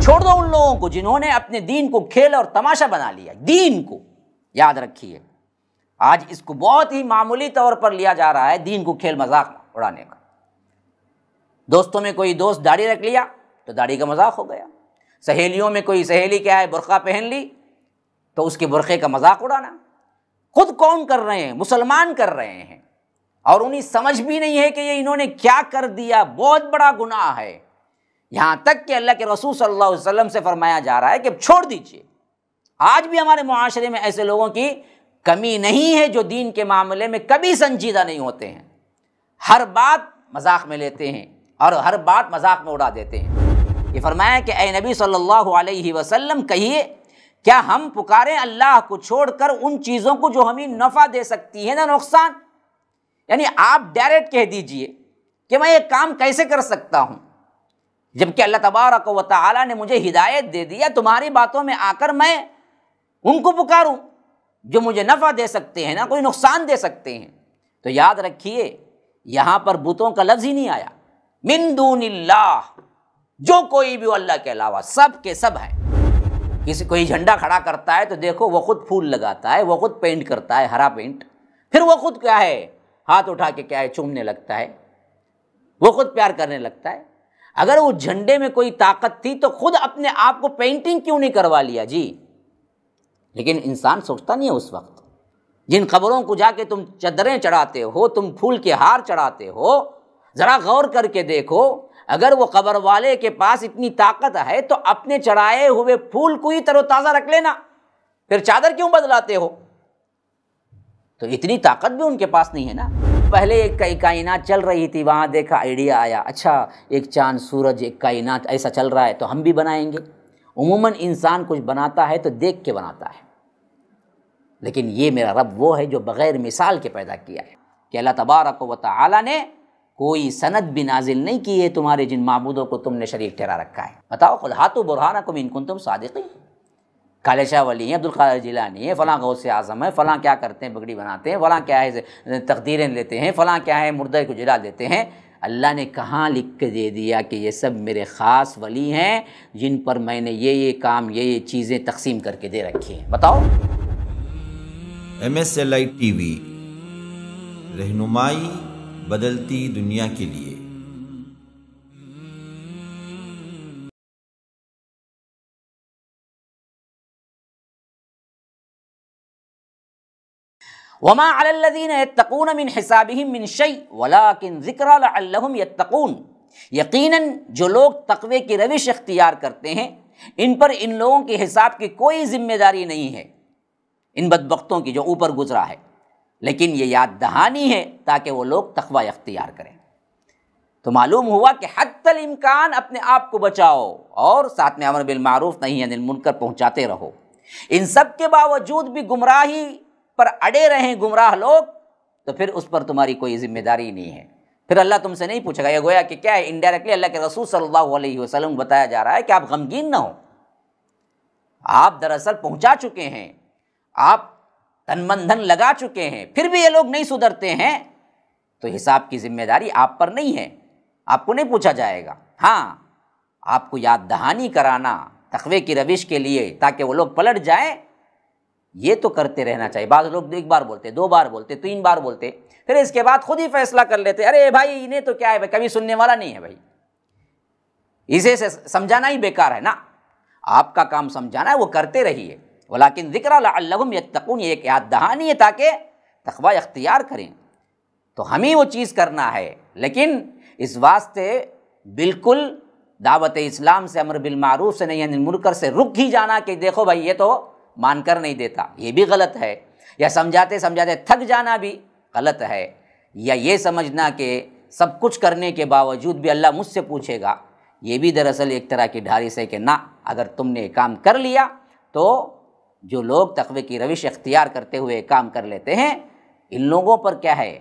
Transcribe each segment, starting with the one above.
چھوڑ دو ان لوگوں کو جنہوں نے اپنے دین کو کھیل اور تماشا بنا لیا. دین کو یاد رکھیے، آج اس کو بہت ہی معمولی طور پر لیا جا رہا ہے، دین کو کھیل مذاق اڑانے کا. دوستوں میں کوئی دوست داڑھی رکھ لیا تو داڑھی کا مذاق ہو گیا. سہیلیوں میں کوئی سہیلی کیا ہے برقع پہن لی تو اس کے برقعے کا مذاق اڑانا. خود کون کر رہے ہیں؟ مسلمان کر رہے ہیں، اور انہیں سمجھ بھی نہیں ہے کہ یہ انہوں نے کیا کر دیا، بہت بڑا گناہ ہے. یہاں تک کہ اللہ کے رسول صلی اللہ علیہ وسلم سے فرمایا جا رہا ہے کہ چھوڑ دیجئے. آج بھی ہمارے معاشرے میں ایسے لوگوں کی کمی نہیں ہے جو دین کے معاملے میں کبھی سنجیدہ نہیں ہوتے ہیں، ہر بات مذاق میں لیتے ہیں اور ہر بات مذاق میں اڑا دیتے ہیں. یہ فرمایا کہ اے نبی صلی اللہ علیہ وسلم کہیے، کیا ہم پکاریں اللہ کو چھوڑ کر ان چیزوں کو جو ہمیں نفع دے سکتی ہے نہ نقصان؟ یعنی آپ ڈائریکٹ کہہ دیجئے کہ میں یہ کام کیسے کر سکتا ہوں، جبکہ اللہ تبارک و تعالیٰ نے مجھے ہدایت دے دیا. تمہاری باتوں میں آ کر میں ان کو پکاروں جو مجھے نفع دے سکتے ہیں نہ کوئی نقصان دے سکتے ہیں. تو یاد رکھیے یہاں پر بتوں کا لفظ ہی نہیں آیا. من دون اللہ، جو کوئی بھی اللہ کے علاوہ سب کے سب ہیں. کسی کوئی جھنڈا کھڑا کرتا ہے تو دیکھو وہ خود پھول لگاتا ہے، وہ خود پینٹ کرتا ہے ہرا پینٹ، پھر وہ خود کیا ہے ہاتھ اٹھا کے کیا ہے چومنے لگتا ہے، وہ خود پیار کرنے لگتا ہے. اگر وہ جھنڈے میں کوئی طاقت تھی تو خود اپنے آپ کو پینٹنگ کیوں نہیں کروا لیا جی؟ لیکن انسان سوچتا نہیں ہے اس وقت. جن قبروں کو جا کے تم چادریں چڑھاتے ہو، تم پھول کے ہار چڑھاتے ہو، ذرا غور کر کے دیکھو، اگر وہ قبر والے کے پاس اتنی طاقت ہے تو اپنے چڑھائے ہوئے پھول کو ہی تر و تازہ رکھ لینا، پھر چادر کیوں بدلاتے ہو؟ تو اتنی طاقت بھی ان کے پاس نہیں ہے نا. پہلے ایک کائنات چل رہی تھی، وہاں دیکھا آئیڈیا آیا، اچھا ایک چاند سورج ایک کائنات ایسا چل رہا ہے تو ہم بھی بنائیں گے. عموماً انسان کچھ بناتا ہے تو دیکھ کے بناتا ہے، لیکن یہ میرا رب وہ ہے جو بغیر مثال کے پیدا کیا ہے کہ اللہ تبارک و تعالیٰ نے کوئی سند بھی نازل نہیں کی ہے تمہارے جن معبودوں کو تم نے شریک ٹھہرا رکھا ہے. بتاؤ قل ہاتوا برہانکم ان کنتم صادقین. کالے شاہ ولی ہیں، عبدالقادر جیلانی ہیں، فلاں غوث اعظم ہے، فلاں کیا کرتے ہیں پگڑی بناتے ہیں، فلاں کیا ہے تقدیریں لیتے ہیں، فلاں کیا ہے مردے کو جلا دیتے ہیں. اللہ نے کہاں لکھ کے دے دیا کہ یہ سب میرے خاص ولی ہیں جن پر میں نے یہ کام یہ چیزیں تقسیم کر کے دے رکھی ہیں؟ بتاؤ. MSLI TV، رہنمائی بدلتی دنیا کے لیے. وما علی الذین یتقون من حسابہم من شیء ولکن ذکری لعلہم یتقون. یقیناً جو لوگ تقوی کی روش اختیار کرتے ہیں ان پر ان لوگوں کے حساب کی کوئی ذمہ داری نہیں ہے، ان بدبختوں کی جو اوپر گزرا ہے، لیکن یہ یاد دہانی ہے تاکہ وہ لوگ تقوی اختیار کریں. تو معلوم ہوا کہ حتی الامکان اپنے آپ کو بچاؤ اور ساتھ میں امر بالمعروف نہی عن المنکر پہنچاتے رہو. ان سب کے باوجود بھی گمراہی پر اڑے رہیں گمراہ لوگ تو پھر اس پر تمہاری کوئی ذمہ داری نہیں ہے. پھر اللہ تم سے نہیں پوچھے گا. یہ گویا کہ کیا ہے انڈائریکٹلی اللہ کے رسول صلی اللہ علیہ وسلم کو بتایا جا رہا ہے کہ آپ غمگین نہ ہو. آپ دراصل پہنچا چکے ہیں، آپ تن من دھن لگا چکے ہیں، پھر بھی یہ لوگ نہیں سدھرتے ہیں تو حساب کی ذمہ داری آپ پر نہیں ہے، آپ کو نہیں پوچھا جائے گا. ہاں آپ کو یاد دہانی کرانا تقوی کی روش کے لیے تاکہ وہ لوگ پلٹ جائیں، یہ تو کرتے رہنا چاہیے. بعض لوگ ایک بار بولتے، دو بار بولتے، تین بار بولتے، پھر اس کے بعد خود ہی فیصلہ کر لیتے ارے بھائی انہیں تو کیا ہے، کبھی سننے والا نہیں ہے بھائی، اسے سمجھانا ہی بیکار ہے نا. آپ کا کام سمجھانا ہے، وہ کرتے رہیے. ولیکن ذکری لعلہم یتقون، یہ ایک یاد دہانی ہے تاکہ تقوی اختیار کریں. تو ہمیں وہ چیز کرنا ہے، لیکن اس واسطے بالکل دعوت اسلام سے امر بالمعروف سے نہی عن المنکر سے رک ہی جانا کہ دیکھو بھائی یہ تو مان کر نہیں دیتا، یہ بھی غلط ہے. یا سمجھاتے سمجھاتے تھک جانا بھی غلط ہے. یا یہ سمجھنا کہ سب کچھ کرنے کے باوجود بھی اللہ مجھ سے پوچھے گا، یہ بھی دراصل ایک طرح کی ڈھارس ہے کہ نہ، اگر تم نے کام کر لیا تو جو لوگ تقوی کی روش اختیار کرتے ہوئے کام کر لیتے ہیں ان لوگوں پر کیا ہے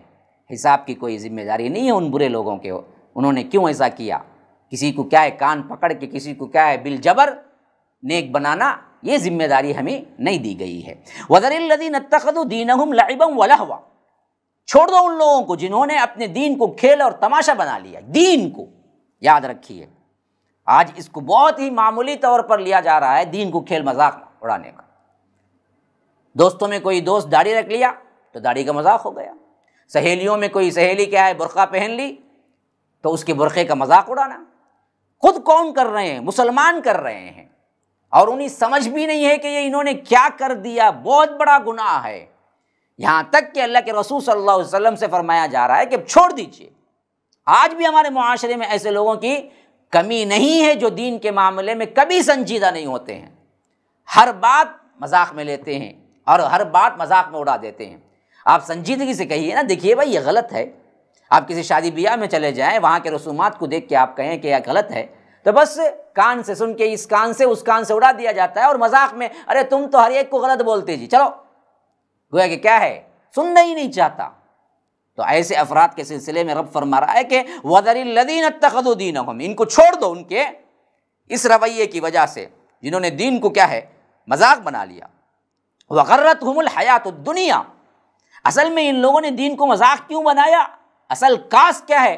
حساب کی کوئی ذمہ داری نہیں ہے. ان برے لوگوں کے انہوں نے کیوں ایسا کیا، کسی کو کیا ہے کان پکڑ کے کسی کو کیا ہے بالجبر نیک بنانا، یہ ذمہ داری ہمیں نہیں دی گئی ہے. وَذَرِ الَّذِينَ اتَّخَذُوا دِينَهُمْ لَعِبًا وَلَهْوًا. چھوڑ دو ان لوگوں کو جنہوں نے اپنے دین کو کھیل اور تماشا بنا لیا. دین کو یاد رکھیے، آج اس کو بہت ہی معمولی طور پر لیا جا رہا ہے دین کو کھیل مذاق میں اڑانے کا۔ دوستوں میں کوئی دوست داڑھی رکھ لیا تو داڑھی کا مذاق ہو گیا، سہیلیوں میں کوئی سہیلی کیا ہے برقع پہن لی تو اس کے برقعے کا مذاق اڑانا۔ خود کون کر رہے ہیں؟ مسلمان کر رہے ہیں، اور انہیں سمجھ بھی نہیں ہے کہ یہ انہوں نے کیا کر دیا، بہت بڑا گناہ ہے۔ یہاں تک کہ اللہ کے رسول صلی اللہ علیہ وسلم سے فرمایا جا رہا ہے کہ چھوڑ دیجئے۔ آج بھی ہمارے معاشرے میں ایسے لوگوں کی کمی نہیں ہے جو دین کے معاملے میں کبھی سنجیدہ نہیں ہوتے ہیں، ہر بات مذاق میں لیتے ہیں اور ہر بات مذاق میں اڑا دیتے ہیں۔ آپ سنجیدگی سے کہیے نا، دیکھیے بھائی یہ غلط ہے، آپ کسی شادی بیاہ میں چلے جائیں، وہاں کے رسومات کو دیکھ کے آپ کہیں کہ یہ غلط ہے، تو بس کان سے سن کے اس کان سے اس کان سے اڑا دیا جاتا ہے، اور مذاق میں ارے تم تو ہر ایک کو غلط بولتے جی، چلو، گویا کہ کیا ہے، سننا ہی نہیں چاہتا۔ تو ایسے افراد کے سلسلے میں رب فرما رہا ہے کہ وَذَرِ الَّذِينَ اتَّخَذُوا دِينَهُمْ، ان کو چھوڑ دو ان کے اس رویے کی وجہ سے جنہوں نے دین کو کیا ہے، مذاق بنا لیا۔ وَغَرَّتْهُمُ الْحَيَاةُ الدُّنْيَا، اصل میں ان لوگوں نے دین کو مذاق کیوں بنایا؟ اصل کاس کیا ہے؟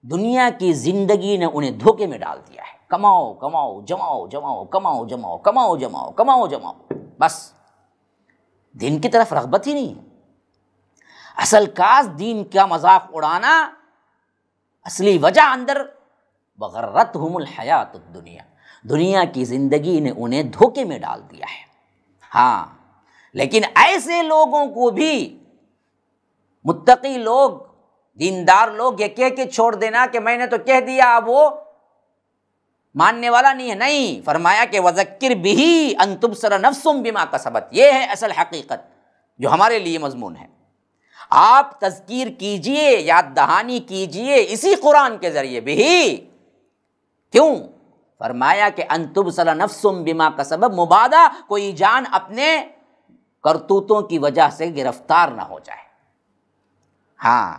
دنیا کی زندگی نے انہیں دھوکے میں ڈال دیا ہے۔ کماؤ کماؤ جماؤ جماؤ، کماؤ جماؤ، کماؤ جماؤ، کماؤ جماؤ، بس دین کی طرف رغبت ہی نہیں ہے۔ اصل کاس دین کا مذاق اڑانا، اصلی وجہ اندر وغرتہم الحیات الدنیا، دنیا کی زندگی نے انہیں دھوکے میں ڈال دیا ہے۔ ہاں، لیکن ایسے لوگوں کو بھی متقی لوگ، دیندار لوگ یہ کہہ کے چھوڑ دینا کہ میں نے تو کہہ دیا، اب وہ ماننے والا نہیں ہے، نہیں، فرمایا کہ وذکر بہ ان تبصر نفس بما کسبت، یہ ہے اصل حقیقت جو ہمارے لیے مضمون ہے۔ آپ تذکیر کیجئے، یاد دہانی کیجئے اسی قرآن کے ذریعے بھی۔ کیوں؟ فرمایا کہ ان تبصر نفس بما کسبت، مبادا کوئی جان اپنے کرتوتوں کی وجہ سے گرفتار نہ ہو جائے۔ ہاں،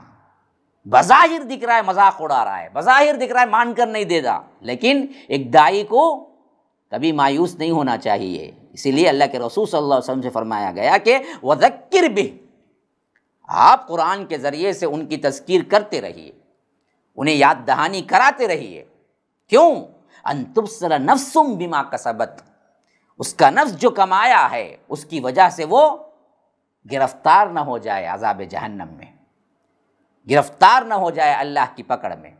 بظاہر دکھ رہا ہے مذاق اڑا رہا ہے، بظاہر دکھ رہا ہے مان کر نہیں دے گا، لیکن ایک داعی کو کبھی مایوس نہیں ہونا چاہیے۔ اسی لیے اللہ کے رسول صلی اللہ علیہ وسلم سے فرمایا گیا کہ وذکر بہ، آپ قرآن کے ذریعے سے ان کی تذکیر کرتے رہیے، انہیں یاد دہانی کراتے رہیے۔ کیوں؟ ان تبصر نفس بما کسبت، اس کا نفس جو کمایا ہے اس کی وجہ سے وہ گرفتار نہ ہو جائے عذاب جہنم میں، گرفتار نہ ہو جائے اللہ کی پکڑ میں۔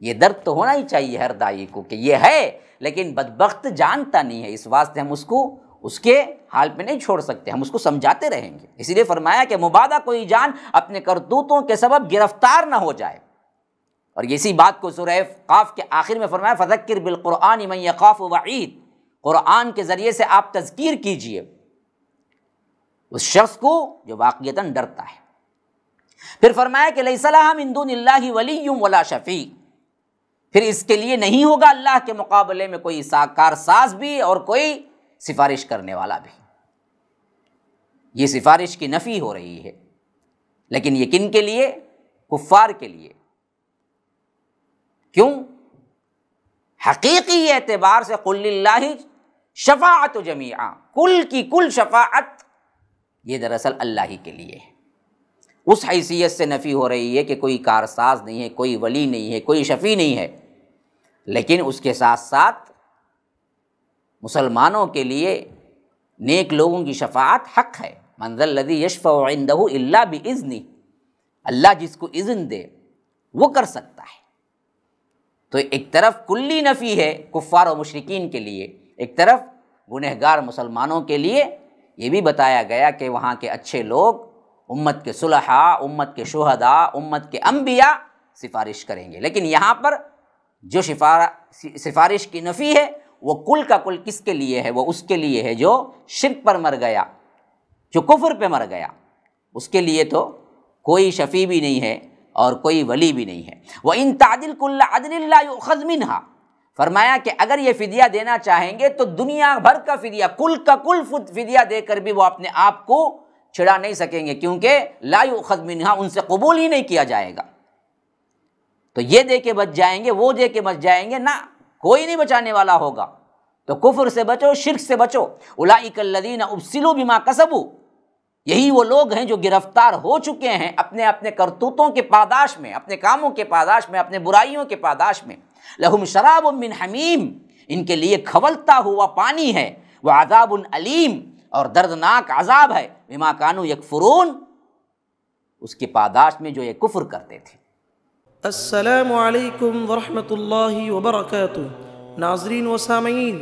یہ درد تو ہونا ہی چاہیے ہر داعی کو کہ یہ ہے، لیکن بدبخت جانتا نہیں ہے، اس واسطے ہم اس کو اس کے حال پہ نہیں چھوڑ سکتے، ہم اس کو سمجھاتے رہیں گے۔ اسی لیے فرمایا کہ مبادا کوئی جان اپنے کرتوتوں کے سبب گرفتار نہ ہو جائے۔ اور اسی بات کو سورہ قاف کے آخر میں فرمایا فذکر بالقرآن من یخاف وعید، قرآن کے ذریعے سے آپ تذکیر کیجئے اس شخص کو جو واقعتاً ڈرتا ہے۔ پھر فرمایا کہ لیس لہا من دون اللہ ولی ولا شفیع، پھر اس کے لیے نہیں ہوگا اللہ کے مقابلے میں کوئی کارساز بھی اور کوئی سفارش کرنے والا بھی۔ یہ سفارش کی نفی ہو رہی ہے، لیکن یہ کن کے لیے؟ کفار کے لیے۔ کیوں؟ حقیقی اعتبار سے قل للہ شفاعت جمیعا، کل کی کل شفاعت یہ دراصل اللہ ہی کے لیے ہے۔ اس حیثیت سے نفی ہو رہی ہے کہ کوئی کارساز نہیں ہے، کوئی ولی نہیں ہے، کوئی شفیع نہیں ہے، لیکن اس کے ساتھ ساتھ مسلمانوں کے لیے نیک لوگوں کی شفاعت حق ہے۔ من ذا الذی یشفع عندہ الا باذنہ، اللہ جس کو اذن دے وہ کر سکتا ہے۔ تو ایک طرف کلی نفی ہے کفار و مشرکین کے لیے، ایک طرف گنہگار مسلمانوں کے لیے یہ بھی بتایا گیا کہ وہاں کے اچھے لوگ، امت کے صلحاء، امت کے شہداء، امت کے انبیاء سفارش کریں گے۔ لیکن یہاں پر جو سفارش کی نفی ہے وہ کل کا کل کس کے لیے ہے؟ وہ اس کے لیے ہے جو شرک پر مر گیا، جو کفر پہ مر گیا، اس کے لیے تو کوئی شفیع بھی نہیں ہے اور کوئی ولی بھی نہیں ہے۔ وَإِن تَعْدِلْ كُلَّ عَدْلٍ لَا يُؤْخَذْ مِنْهَا، فرمایا کہ اگر یہ فدیہ دینا چاہیں گے تو دنیا بھر کا فدیہ، کل کا کل فدیہ دے کر بھی وہ اپنے آپ کو چھڑا نہیں سکیں گے، کیونکہ لا یؤخذ منہا، ان سے قبول ہی نہیں کیا جائے گا۔ تو یہ دے کے بچ جائیں گے، وہ دے کے بچ جائیں گے، نہ، کوئی نہیں بچانے والا ہوگا۔ تو کفر سے بچو، شرک سے بچو۔ اولئک الذین ابسلوا بما کسبوا، یہی وہ لوگ ہیں جو گرفتار ہو چکے ہیں اپنے اپنے کرتوتوں کے پاداش میں، اپنے کاموں کے پاداش میں، اپنے برائیوں کے پاداش میں۔ لہم شراب من حمیم، ان کے لیے کھولتا ہوا پانی ہے، وعذاب علیم، اور دردناک عذاب ہے، بما کانوا یکفرون، اس کی پاداش میں جو یہ کفر کرتے تھے۔ السلام علیکم ورحمۃ اللہ وبرکاتہ۔ ناظرین و سامعین،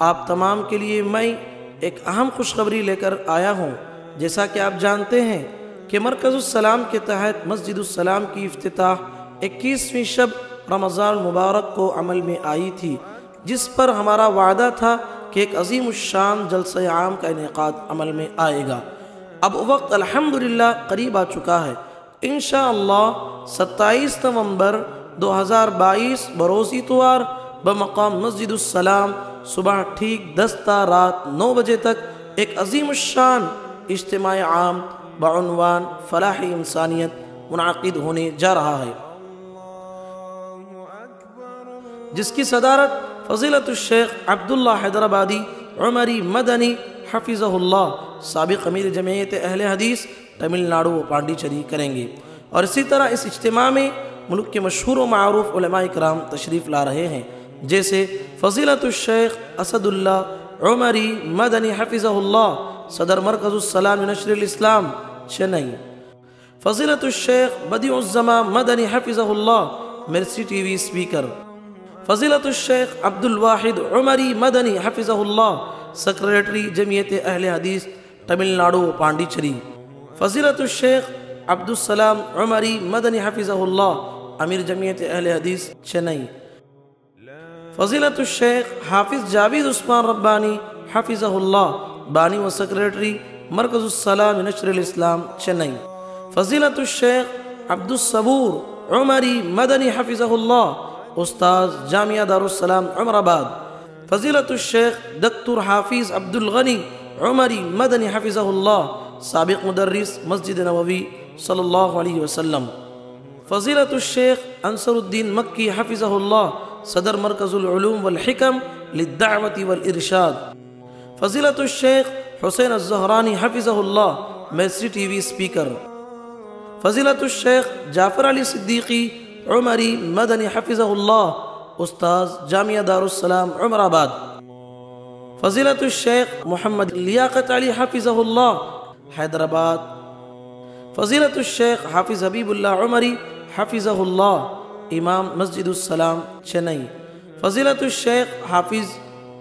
آپ تمام کے لیے میں ایک اہم خوشخبری لے کر آیا ہوں۔ جیسا کہ آپ جانتے ہیں کہ مرکز السلام کے تحت مسجد السلام کی افتتاح 21ویں شب رمضان المبارک کو عمل میں آئی تھی، جس پر ہمارا وعدہ تھا کہ ایک عظیم الشان جلسہ عام کا انعقاد عمل میں آئے گا۔ اب وقت الحمدللہ قریب آ چکا ہے۔ انشاءاللہ 27 نومبر 2022 بروز اتوار بمقام مسجد السلام صبح ٹھیک 10 تا رات 9 بجے تک ایک عظیم الشان اجتماع عام بعنوان فلاح انسانیت منعقد ہونے جا رہا ہے، جس کی صدارت فضیلت الشیخ عبداللہ حیدرآبادی عمری مدنی حفظہ اللہ، سابق امیر جمعیت اہل حدیث تمل ناڈو و پانڈیچری کریں گے۔ اور اسی طرح اس اجتماع میں ملک کے مشہور و معروف علماء کرام تشریف لا رہے ہیں، جیسے فضیلت الشیخ اسد اللہ عمری مدنی حفظہ اللہ، صدر مرکز السلام نشر الاسلام چنئی، فضیلت الشیخ بدیع الزمان مدنی حفظہ اللہ، مرسی ٹی وی اسپیکر، فضیلت الشیخ عبد الواحد عمری مدنی حفظہ اللہ، سیکریٹری جمعیت اہل حدیث تمل ناڈو و پانڈیچری، فضیلت الشیخ عبد السلام عمری مدنی حفظہ اللہ، امیر جمعیت اہل حدیث چنئی، فضیلت الشیخ حافظ جاوید عثمان ربانی حفظہ اللہ، بانی و سیکریٹری مرکز السلام نشر الاسلام چنئی، فضیلت الشیخ عبد الصبور عمری مدنی حفظہ اللہ، استاذ جامعہ دارالسلام عمر آباد، فضیلت الشیخ دکتور حافظ عبد الغنی عمری مدنی حفظہ اللہ، سابق مدرس مسجد نبوی صلی اللہ علیہ وسلم، فضیلت الشیخ انصر الدین مکی حفظہ اللہ، صدر مرکز العلوم والحکم للدعوت والارشاد، فضیلت الشیخ حسین الزہرانی حفظہ اللہ، مرسی ٹی وی اسپیکر، فضیلت الشیخ جعفر علی صدیقی عمری مدنی حفظہ اللہ، استاذ جامعہ دارالسلام عمر آباد، فضیلت الشیخ محمد لیاقت علی حفظہ اللہ حیدرآباد، فضیلت الشیخ حافظ حبیب اللہ عمری حفظہ اللہ، امام مسجد السلام چنئی، فضیلت الشیخ حافظ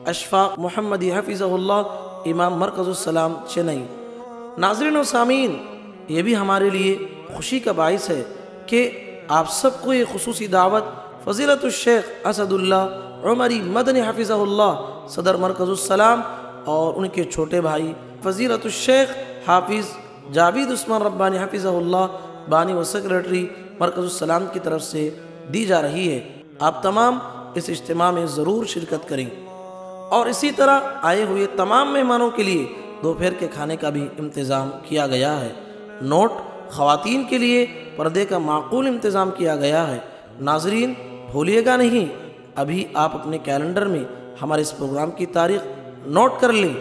اشفاق محمدی حفظہ اللہ، امام مرکز السلام چنئی۔ ناظرین و سامعین، یہ بھی ہمارے لیے خوشی کا باعث ہے کہ آپ سب کو یہ خصوصی دعوت فضیلت الشیخ اسد اللہ عمری مدنی حفظہ اللہ، صدر مرکز السلام، اور ان کے چھوٹے بھائی فضیلت الشیخ حافظ جاوید عثمان ربانی حفظہ اللہ، بانی و سیکریٹری مرکز السلام کی طرف سے دی جا رہی ہے۔ آپ تمام اس اجتماع میں ضرور شرکت کریں، اور اسی طرح آئے ہوئے تمام مہمانوں کے لیے دوپہر کے کھانے کا بھی انتظام کیا گیا ہے۔ نوٹ: خواتین کے لیے پردے کا معقول انتظام کیا گیا ہے۔ ناظرین بھولیے گا نہیں، ابھی آپ اپنے کیلنڈر میں ہمارے اس پروگرام کی تاریخ نوٹ کر لیں۔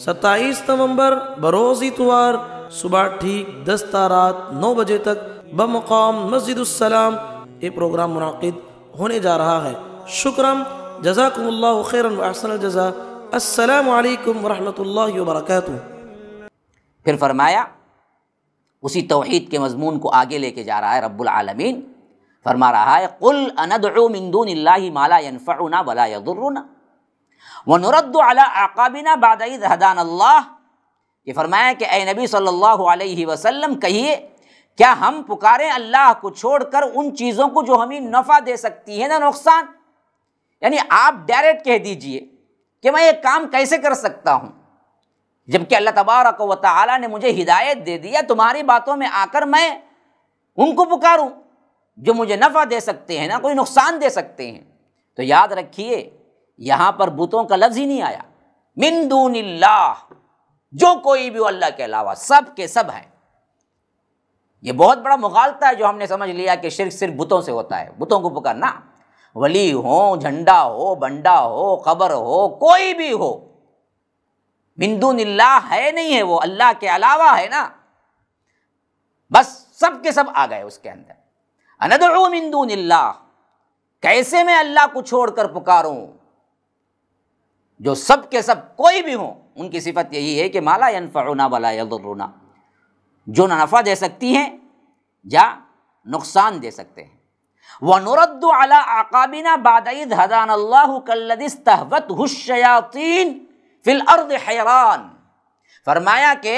27 نومبر بروز اتوار صبح ٹھیک 10 تا رات 9 بجے تک بمقام مسجد السلام یہ پروگرام منعقد ہونے جا رہا ہے۔ شکرم، جزاکم اللہ خیرا و احسن الجزاء۔ السلام علیکم ورحمۃ اللہ وبرکاتہ۔ پھر فرمایا، اسی توحید کے مضمون کو آگے لے کے جا رہا ہے رب العالمین، فرما رہا ہے قل اندعو من دون اللہ ما لا ينفعنا ولا يضرنا ونرد على اعقابنا بعد اذ هدانا اللہ، کہ فرمایا کہ اے نبی صلی اللہ علیہ وسلم کہیے، کیا ہم پکاریں اللہ کو چھوڑ کر ان چیزوں کو جو ہمیں نفع دے سکتی ہے نہ نقصان؟ یعنی آپ ڈائریکٹ کہہ دیجئے کہ میں یہ کام کیسے کر سکتا ہوں، جبکہ اللہ تبارک و تعالیٰ نے مجھے ہدایت دے دیا، تمہاری باتوں میں آ کر میں ان کو پکاروں جو مجھے نفع دے سکتے ہیں نہ کوئی نقصان دے سکتے ہیں۔ تو یاد رکھیے یہاں پر بتوں کا لفظ ہی نہیں آیا، من دون اللہ، جو کوئی بھی اللہ کے علاوہ، سب کے سب ہیں۔ یہ بہت بڑا مغالطہ ہے جو ہم نے سمجھ لیا کہ شرک صرف بتوں سے ہوتا ہے، بتوں کو پکارنا، ولی ہو، جھنڈا ہو، بنڈا ہو، قبر ہو، کوئی بھی ہو، من دون اللہ ہے نہیں ہے، وہ اللہ کے علاوہ ہے نا، بس سب کے سب آ گئے اس کے اندر۔ اندعو من دون اللہ، کیسے میں اللہ کو چھوڑ کر پکاروں جو سب کے سب کوئی بھی ہوں؟ ان کی صفت یہی ہے کہ ما لا ینفعنا ولا یضرنا، جو نہ نفع دے سکتی ہیں یا نقصان دے سکتے ہیں۔ وَنُرَدُّ عَلَىٰ أَعْقَابِنَا بَعْدَ إِذْ هَدَانَا اللَّهُ كَالَّذِي اسْتَهْوَتْهُ الشَّيَاطِينُ فِي الْأَرْضِ حَيْرَانٍ، فرمایا کہ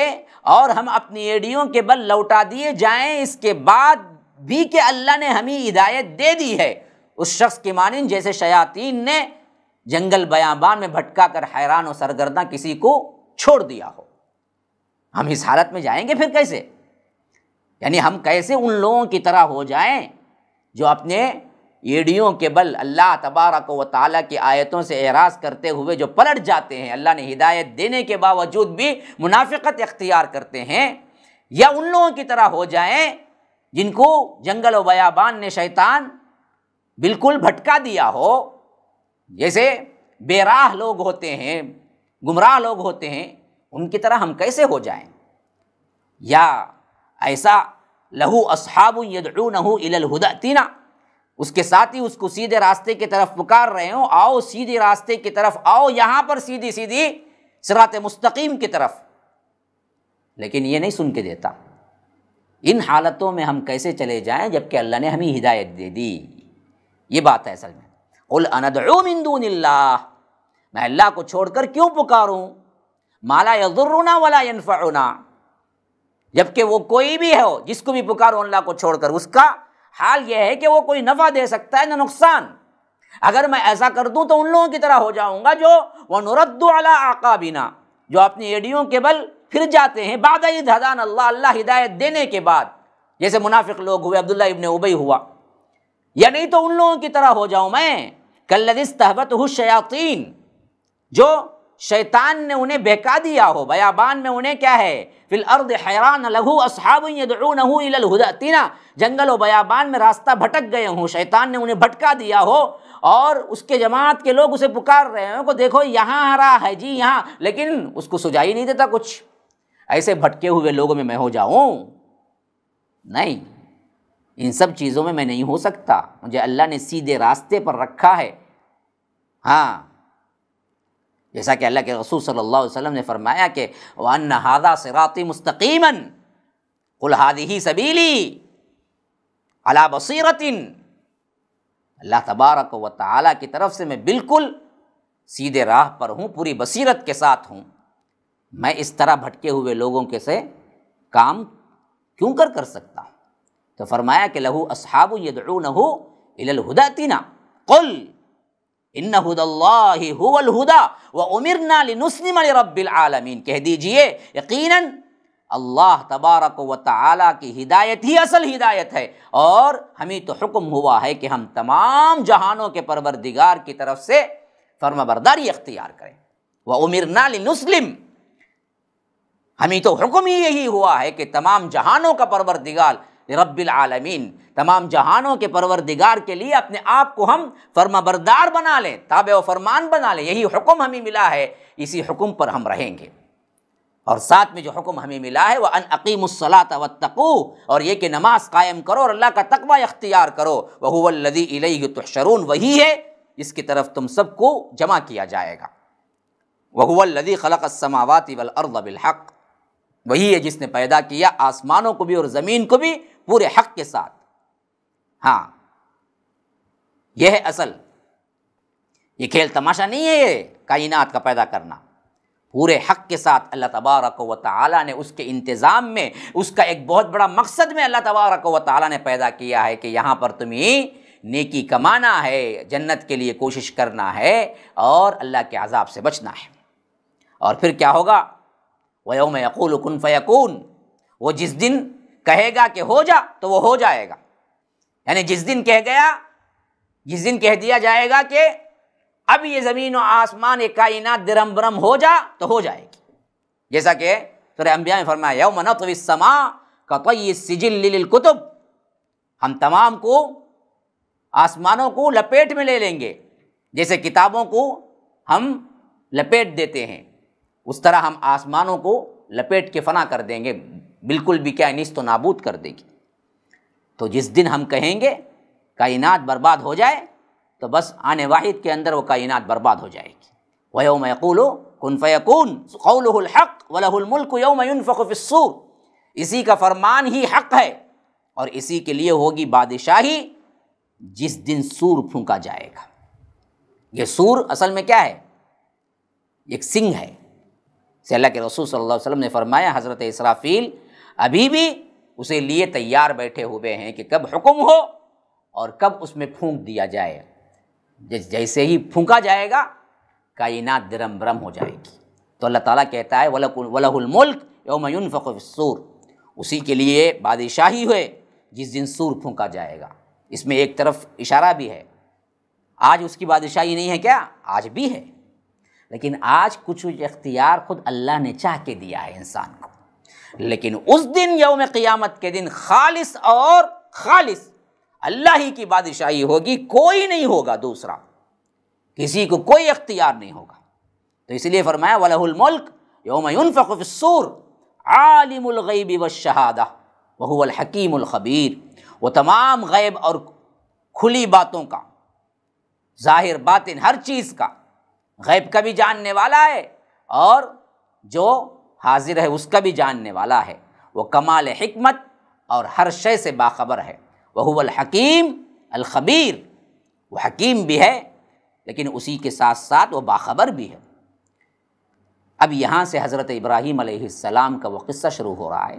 اور ہم اپنی ایڑیوں کے بل لوٹا دیے جائیں اس کے بعد بھی کہ اللہ نے ہمیں ہدایت دے دی ہے، اس شخص کے مانند جیسے شیاطین نے جنگل بیابان میں بھٹکا کر حیران و سرگرداں کسی کو چھوڑ دیا ہو۔ ہم اس حالت میں جائیں گے پھر کیسے؟ یعنی ہم کیسے ان لوگوں کی طرح ہو جائیں جو اپنے ایڑیوں کے بل اللہ تبارک و تعالیٰ کی آیتوں سے اعراض کرتے ہوئے جو پلٹ جاتے ہیں، اللہ نے ہدایت دینے کے باوجود بھی منافقت اختیار کرتے ہیں، یا ان لوگوں کی طرح ہو جائیں جن کو جنگل و بیابان نے شیطان بالکل بھٹکا دیا ہو، جیسے بے راہ لوگ ہوتے ہیں، گمراہ لوگ ہوتے ہیں، ان کی طرح ہم کیسے ہو جائیں؟ یا ایسا لہو اصحاب یدعونہ الی الہدی ائتنا، اس کے ساتھ ہی اس کو سیدھے راستے کی طرف پکار رہے ہوں، آؤ سیدھے راستے کی طرف آؤ، یہاں پر سیدھی سیدھی صراط مستقیم کی طرف، لیکن یہ نہیں سن کے دیتا۔ ان حالتوں میں ہم کیسے چلے جائیں جبکہ اللہ نے ہمیں ہدایت دے دی؟ یہ بات ہے اصل میں۔ قل اندعو من دون اللہ، میں اللہ کو چھوڑ کر کیوں پکاروں؟ ما لا یضرنا ولا ینفعنا، جبکہ وہ کوئی بھی ہو جس کو بھی پکارو اللہ کو چھوڑ کر، اس کا حال یہ ہے کہ وہ کوئی نفع دے سکتا ہے نہ نقصان۔ اگر میں ایسا کر دوں تو ان لوگوں کی طرح ہو جاؤں گا جو وَنُرَدُّ عَلَىٰ أَعْقَابِنَا، جو اپنی ایڑیوں کے بل پھر جاتے ہیں، بعد اذ ہدانا اللہ، اللہ ہدایت دینے کے بعد، جیسے منافق لوگ ہوئے، عبداللہ ابن ابی ہوا، یا نہیں تو ان لوگوں کی طرح ہو جاؤں میں کالذی استہوتہ الشیاطین، جو شیطان نے انہیں بہکا دیا ہو، بیابان میں انہیں کیا ہے، فی الارض حیران لہ اصحاب یدعونہ الی الہدی ائتنا، جنگل و بیابان میں راستہ بھٹک گئے ہوں، شیطان نے انہیں بھٹکا دیا ہو، اور اس کے جماعت کے لوگ اسے پکار رہے ہوں کہ دیکھو یہاں آ رہا ہے جی یہاں، لیکن اس کو سجائی نہیں دیتا کچھ۔ ایسے بھٹکے ہوئے لوگوں میں ہو جاؤں؟ نہیں، ان سب چیزوں میں نہیں ہو سکتا، مجھے اللہ نے سیدھے راستے پر رکھا ہے۔ ہاں، جیسا کہ اللہ کے رسول صلی اللہ علیہ وسلم نے فرمایا کہ وَأَنَّ هَذَا صِرَاطِي مُسْتَقِيمًا قُلْ هَذِهِ سَبِيلِي عَلَى بَصِيرَةٍ، اللہ تبارک و تعالیٰ کی طرف سے میں بالکل سیدھے راہ پر ہوں، پوری بصیرت کے ساتھ ہوں، میں اس طرح بھٹکے ہوئے لوگوں کے سے کام کیوں کر سکتا ہوں؟ تو فرمایا کہ لہو اصحاب یدعونہ الی الہدی ائتنا قل ان ھدی اللہ ھو الھدی وامرنا لنسلم لرب العالمین، کہہ دیجئے یقیناً اللہ تبارک و تعالیٰ کی ہدایت ہی اصل ہدایت ہے، اور ہمیں تو حکم ہوا ہے کہ ہم تمام جہانوں کے پروردگار کی طرف سے فرما برداری اختیار کریں۔ وامرنا لنسلم، ہمیں تو حکم ہی یہی ہوا ہے کہ تمام جہانوں کا پروردگار رب العالمین، تمام جہانوں کے پروردگار کے لیے اپنے آپ کو ہم فرما بردار بنا لیں، تابع و فرمان بنا لیں، یہی حکم ہمیں ملا ہے، اسی حکم پر ہم رہیں گے۔ اور ساتھ میں جو حکم ہمیں ملا ہے وَأَنْ أَقِيمُوا الصَّلَاةَ وَاتَّقُوهُ، اور یہ کہ نماز قائم کرو اور اللہ کا تقوی اختیار کرو، وَهُوَ الَّذِي إِلَيْهِ تُحْشَرُونَ، وہی ہے جس کی طرف تم سب کو جمع کیا جائے گا۔ وَهُوَ الَّذِي خَلَقَ السَّمَاوَاتِ وَالْأَرْضَ بِالْحَقِّ، وہی ہے جس نے پیدا کیا آسمانوں کو بھی اور زمین کو بھی پورے حق کے ساتھ۔ ہاں، یہ ہے اصل، یہ کھیل تماشا نہیں ہے، یہ کائنات کا پیدا کرنا، پورے حق کے ساتھ اللہ تبارک و تعالیٰ نے اس کے انتظام میں، اس کا ایک بہت بڑا مقصد میں اللہ تبارک و تعالیٰ نے پیدا کیا ہے کہ یہاں پر تمہیں نیکی کمانا ہے، جنت کے لیے کوشش کرنا ہے، اور اللہ کے عذاب سے بچنا ہے۔ اور پھر کیا ہوگا؟ وَيَوْمَ يَقُولُ كُن فَيَكُونُ، وہ جس دن کہے گا کہ ہو جا تو وہ ہو جائے گا، یعنی جس دن کہہ گیا، جس دن کہہ دیا جائے گا کہ اب یہ زمین و آسمان یہ کائنات درم برم ہو جا تو ہو جائے گی، جیسا کہ سورہ انبیاء میں فرمایا یوم نطوی السماء کطی السجل للکتب، ہم تمام کو آسمانوں کو لپیٹ میں لے لیں گے، جیسے کتابوں کو ہم لپیٹ دیتے ہیں اس طرح ہم آسمانوں کو لپیٹ کے فنا کر دیں گے، بالکل بھی کیا نیست و نابود کر دے گی۔ تو جس دن ہم کہیں گے کائنات برباد ہو جائے تو بس آنے واحد کے اندر وہ کائنات برباد ہو جائے گی۔ وَيَوْمَ يَقُولُ كُن فَيَكُونُ قَوْلُهُ الْحَقُّ وَلَهُ الْمُلْكُ يَوْمَ يُنفَخُ فِي الصُّورِ، اسی کا فرمان ہی حق ہے اور اسی کے لیے ہوگی بادشاہی جس دن سور پھونکا جائے گا۔ یہ سور اصل میں کیا ہے؟ ایک سنگ ہے، سے اللہ کے رسول صلی اللہ علیہ وسلم نے فرمایا حضرت اسرافیل ابھی بھی اسے لیے تیار بیٹھے ہوئے ہیں کہ کب حکم ہو اور کب اس میں پھونک دیا جائے۔ جیسے ہی پھونکا جائے گا کائنات درم برم ہو جائے گی۔ تو اللہ تعالیٰ کہتا ہے وَلَهُ الْمُلْكُ يَوْمَ يُنفَخُ فِي الصُّورِ، اسی کے لیے بادشاہی ہوئے جس دن سور پھونکا جائے گا۔ اس میں ایک طرف اشارہ بھی ہے، آج اس کی بادشاہی نہیں ہے کیا؟ آج بھی ہے، لیکن آج کچھ اختیار خود اللہ نے چاہ کے دیا ہے انسان کو، لیکن اس دن یوم قیامت کے دن خالص اور خالص اللہ ہی کی بادشاہی ہوگی، کوئی نہیں ہوگا دوسرا، کسی کو کوئی اختیار نہیں ہوگا۔ تو اس لیے فرمایا وَلَهُ الْمُلْكُ يَوْمَ يُنفَخُ فِي الصُّورِ عَالِمُ الْغَيْبِ وَالشَّهَادَةِ وَهُوَ الْحَكِيمُ الْخَبِيرُ، وہ تمام غیب اور کھلی باتوں کا، ظاہر باطن ہر چیز کا، غیب کا بھی جاننے والا ہے اور جو حاضر ہے اس کا بھی جاننے والا ہے۔ وہ کمال حکمت اور ہر شے سے باخبر ہے۔ وَهُوَ الْحَكِيمُ الْخَبِيرُ، وہ حکیم بھی ہے لیکن اسی کے ساتھ ساتھ وہ باخبر بھی ہے۔ اب یہاں سے حضرت ابراہیم علیہ السلام کا وہ قصہ شروع ہو رہا ہے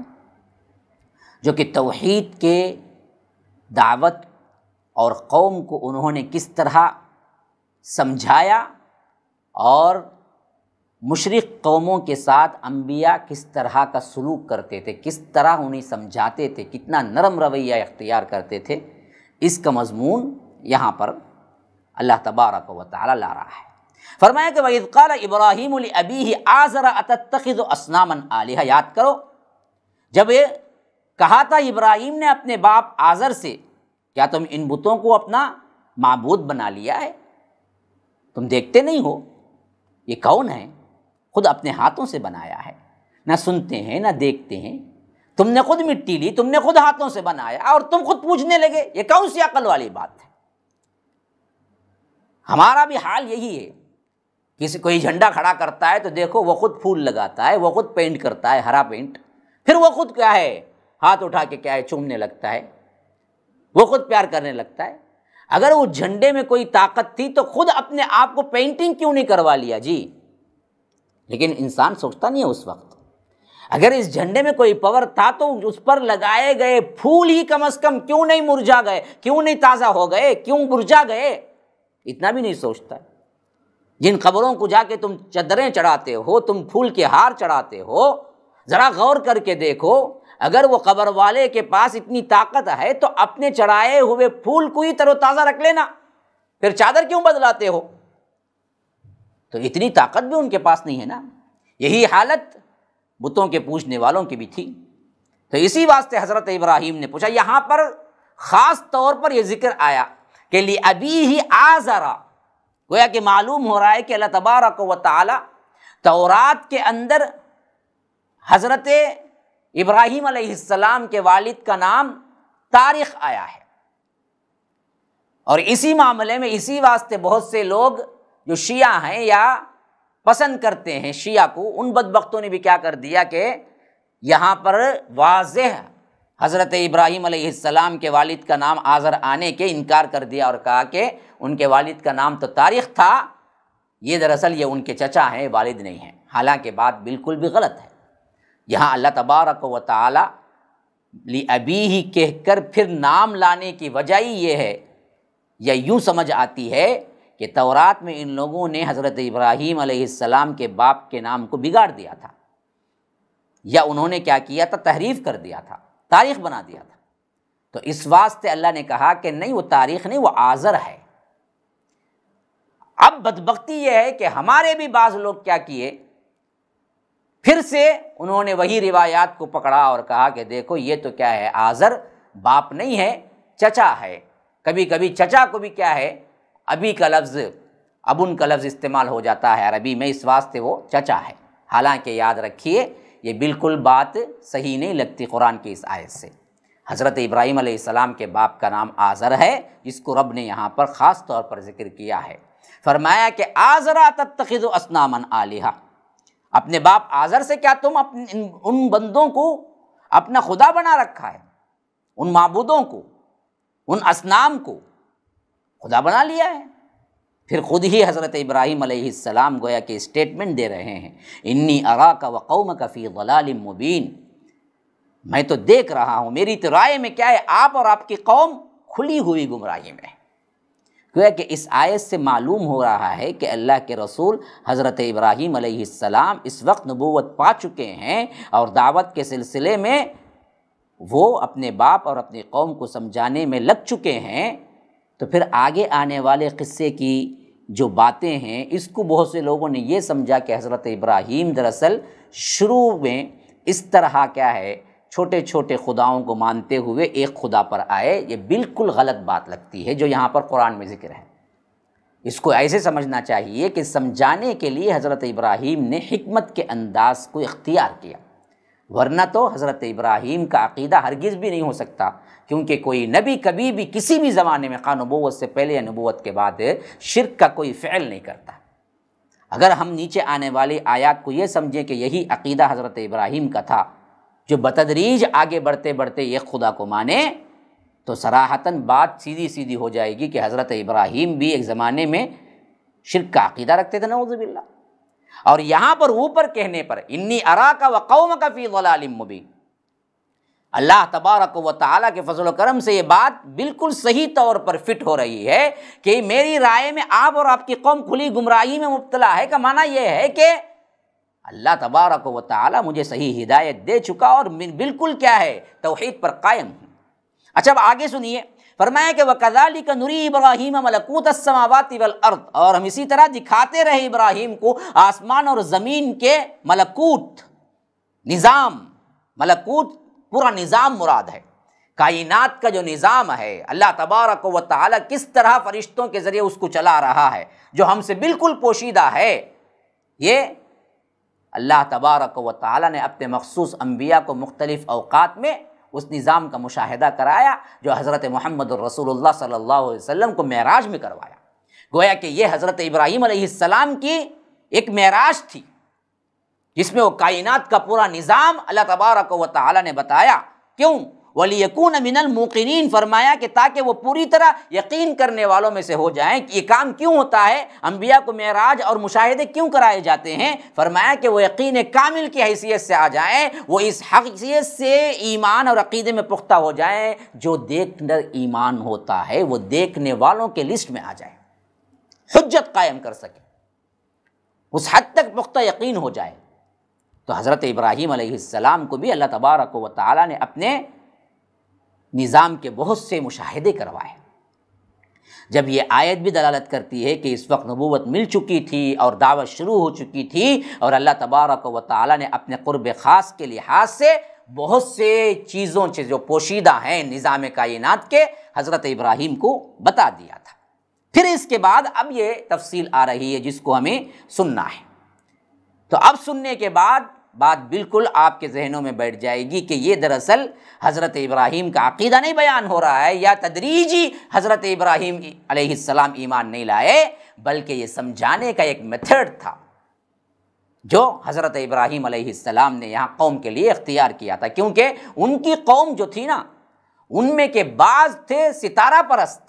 جو کہ توحید کے دعوت اور قوم کو انہوں نے کس طرح سمجھایا اور مشرک قوموں کے ساتھ انبیاء کس طرح کا سلوک کرتے تھے، کس طرح انہیں سمجھاتے تھے، کتنا نرم رویہ اختیار کرتے تھے، اس کا مضمون یہاں پر اللہ تبارک و تعالی لا رہا ہے۔ فرمایا کہ وَإِذْ قَالَ إِبْرَاهِيمُ لِأَبِيهِ آزَرَ أَتَتَّخِذُ أَصْنَامًا آلِهَةً، یاد کرو جب یہ کہا تھا ابراہیم نے اپنے باپ آزر سے، کیا تم ان بتوں کو اپنا معبود بنا لیا ہے؟ تم دیکھتے نہیں ہو یہ کون ہے؟ خود اپنے ہاتھوں سے بنایا ہے، نہ سنتے ہیں نہ دیکھتے ہیں، تم نے خود مٹی لی، تم نے خود ہاتھوں سے بنایا اور تم خود پوجنے لگے، یہ کون سی عقل والی بات ہے؟ ہمارا بھی حال یہی ہے، کسی کوئی جھنڈا کھڑا کرتا ہے تو دیکھو وہ خود پھول لگاتا ہے، وہ خود پینٹ کرتا ہے ہرا پینٹ، پھر وہ خود کیا ہے ہاتھ اٹھا کے کیا ہے چومنے لگتا ہے، وہ خود پیار کرنے لگتا ہے۔ اگر وہ جھنڈے میں کوئی طاقت تھی تو خود اپنے آپ کو پینٹنگ کیوں نہیں کروا لیا جی؟ لیکن انسان سوچتا نہیں ہے اس وقت، اگر اس جھنڈے میں کوئی پاور تھا تو اس پر لگائے گئے پھول ہی کم از کم کیوں نہیں مرجھا گئے، کیوں نہیں تازہ ہو گئے، کیوں مرجھا گئے، اتنا بھی نہیں سوچتا۔ جن قبروں کو جا کے تم چادریں چڑھاتے ہو، تم پھول کے ہار چڑھاتے ہو، ذرا غور کر کے دیکھو، اگر وہ قبر والے کے پاس اتنی طاقت ہے تو اپنے چڑھائے ہوئے پھول کو ہی تر و تازہ رکھ لینا، پھر چادر کیوں بدلاتے ہو؟ تو اتنی طاقت بھی ان کے پاس نہیں ہے نا۔ یہی حالت بتوں کے پوجنے والوں کی بھی تھی۔ تو اسی واسطے حضرت ابراہیم نے پوچھا، یہاں پر خاص طور پر یہ ذکر آیا کہ لِأَبِيهِ آزَرَ، گویا کہ معلوم ہو رہا ہے کہ اللہ تبارک و تعالی تورات کے اندر حضرت ابراہیم علیہ السلام کے والد کا نام طارق آیا ہے، اور اسی معاملے میں اسی واسطے بہت سے لوگ جو شیعہ ہیں یا پسند کرتے ہیں شیعہ کو، ان بدبختوں نے بھی کیا کر دیا کہ یہاں پر واضح حضرت ابراہیم علیہ السلام کے والد کا نام آزر آنے کے انکار کر دیا اور کہا کہ ان کے والد کا نام تو طارق تھا، یہ دراصل یہ ان کے چچا ہیں، والد نہیں ہیں، حالانکہ بات بالکل بھی غلط ہے۔ یہاں اللہ تبارک و تعالی لِأَبِيهِ کہہ کر پھر نام لانے کی وجہ یہ ہے، یا یوں سمجھ آتی ہے کہ تورات میں ان لوگوں نے حضرت ابراہیم علیہ السلام کے باپ کے نام کو بگاڑ دیا تھا، یا انہوں نے کیا کیا تھا، تحریف کر دیا تھا، تاریخ بنا دیا تھا۔ تو اس واسطے اللہ نے کہا کہ نہیں، وہ تاریخ نہیں، وہ آزر ہے۔ اب بدبختی یہ ہے کہ ہمارے بھی بعض لوگ کیا کیے، پھر سے انہوں نے وہی روایات کو پکڑا اور کہا کہ دیکھو یہ تو کیا ہے، آزر باپ نہیں ہے، چچا ہے۔ کبھی کبھی چچا کو بھی کیا ہے، ابی کا لفظ، ابن کا لفظ استعمال ہو جاتا ہے عربی میں، اس واسطے وہ چچا ہے۔ حالانکہ یاد رکھیے یہ بالکل بات صحیح نہیں لگتی قرآن کی اس آیت سے۔ حضرت ابراہیم علیہ السلام کے باپ کا نام آزر ہے، جس کو رب نے یہاں پر خاص طور پر ذکر کیا ہے۔ فرمایا کہ آزرا تتخذ اصناما آلہہ، اپنے باپ آزر سے کیا تم ان بندوں کو اپنا خدا بنا رکھا ہے، ان معبودوں کو، ان اصنام کو خدا بنا لیا ہے۔ پھر خود ہی حضرت ابراہیم علیہ السلام گویا کہ اسٹیٹمنٹ دے رہے ہیں، انی اراک وقومک فی ضلال مبین، میں تو دیکھ رہا ہوں، میری تو رائے میں کیا ہے، آپ اور آپ کی قوم کھلی ہوئی گمراہی میں ہے۔ گویا کہ اس آیت سے معلوم ہو رہا ہے کہ اللہ کے رسول حضرت ابراہیم علیہ السلام اس وقت نبوت پا چکے ہیں اور دعوت کے سلسلے میں وہ اپنے باپ اور اپنی قوم کو سمجھانے میں لگ چکے ہیں۔ تو پھر آگے آنے والے قصے کی جو باتیں ہیں، اس کو بہت سے لوگوں نے یہ سمجھا کہ حضرت ابراہیم دراصل شروع میں اس طرح کیا ہے چھوٹے چھوٹے خداؤں کو مانتے ہوئے ایک خدا پر آئے۔ یہ بالکل غلط بات لگتی ہے جو یہاں پر قرآن میں ذکر ہے۔ اس کو ایسے سمجھنا چاہیے کہ سمجھانے کے لیے حضرت ابراہیم نے حکمت کے انداز کو اختیار کیا، ورنہ تو حضرت ابراہیم کا عقیدہ ہرگز بھی نہیں ہو سکتا، کیونکہ کوئی نبی کبھی بھی کسی بھی زمانے میں، خواہ نبوت سے پہلے یا نبوت کے بعد، شرک کا کوئی فعل نہیں کرتا۔ اگر ہم نیچے آنے والی آیات کو یہ سمجھیں کہ یہی عقیدہ حضرت ابراہیم کا تھا، جو بتدریج آگے بڑھتے بڑھتے ایک خدا کو مانے، تو صراحتاً بات سیدھی سیدھی ہو جائے گی کہ حضرت ابراہیم بھی ایک زمانے میں شرک کا عقیدہ رکھتے تھے، نعوذ باللہ۔ اور یہاں پر اوپر کہنے پر انی اراک وقومک فی ضلال مبین، اللہ تبارک و تعالیٰ کے فضل و کرم سے یہ بات بالکل صحیح طور پر فٹ ہو رہی ہے کہ میری رائے میں آپ اور آپ کی قوم کھلی گمراہی میں مبتلا ہے، کا معنی یہ ہے کہ اللہ تبارک و تعالیٰ مجھے صحیح ہدایت دے چکا اور بالکل کیا ہے توحید پر قائم ہوں۔ اچھا اب آگے سنیے، فرمایا کہ وَكَذَلِكَ نُرِي إِبْرَاهِيمَ مَلَكُوتَ السَّمَاوَاتِ وَالْأَرْضِ، اور ہم اسی طرح دکھاتے رہے ابراہیم کو آسمان اور زمین کے ملکوت، نظام۔ ملکوت پورا نظام مراد ہے، کائنات کا جو نظام ہے، اللہ تبارک و تعالیٰ کس طرح فرشتوں کے ذریعے اس کو چلا رہا ہے، جو ہم سے بالکل پوشیدہ ہے۔ یہ اللہ تبارک و تعالیٰ نے اپنے مخصوص انبیاء کو مختلف اوقات میں اس نظام کا مشاہدہ کرایا، جو حضرت محمد الرسول اللہ صلی اللہ علیہ وسلم کو معراج میں کروایا۔ گویا کہ یہ حضرت ابراہیم علیہ السلام کی ایک معراج تھی، جس میں وہ کائنات کا پورا نظام اللہ تبارک و تعالیٰ نے بتایا۔ کیوں؟ وَلِيَكُونَ مِنَ الْمُوقِنِينَ، فرمایا کہ تاکہ وہ پوری طرح یقین کرنے والوں میں سے ہو جائیں کہ یہ کام کیوں ہوتا ہے، انبیاء کو معراج اور مشاہدے کیوں کرائے جاتے ہیں۔ فرمایا کہ وہ یقین کامل کی حیثیت سے آ جائیں، وہ اس حیثیت سے ایمان اور عقیدے میں پختہ ہو جائیں، جو دیکھ کر ایمان ہوتا ہے وہ دیکھنے والوں کے لسٹ میں آ جائے، حجت قائم کر سکے، اس حد تک پختہ یقین ہو جائے۔ تو حضرت ابراہیم علیہ السلام کو بھی اللہ تبارک و تعالیٰ نے اپنے نظام کے بہت سے مشاہدے کروائے۔ جب یہ آیت بھی دلالت کرتی ہے کہ اس وقت نبوت مل چکی تھی اور دعوت شروع ہو چکی تھی، اور اللہ تبارک و تعالیٰ نے اپنے قرب خاص کے لحاظ سے بہت سے چیزوں سے جو پوشیدہ ہیں نظام کائنات کے، حضرت ابراہیم کو بتا دیا تھا۔ پھر اس کے بعد اب یہ تفصیل آ رہی ہے جس کو ہمیں سننا ہے۔ تو اب سننے کے بعد بات بالکل آپ کے ذہنوں میں بیٹھ جائے گی کہ یہ دراصل حضرت ابراہیم کا عقیدہ نہیں بیان ہو رہا ہے، یا تدریجی حضرت ابراہیم علیہ السلام ایمان نہیں لائے، بلکہ یہ سمجھانے کا ایک میتھڈ تھا جو حضرت ابراہیم علیہ السلام نے یہاں قوم کے لیے اختیار کیا تھا۔ کیونکہ ان کی قوم جو تھی نا، ان میں کے بعض تھے ستارہ پرست،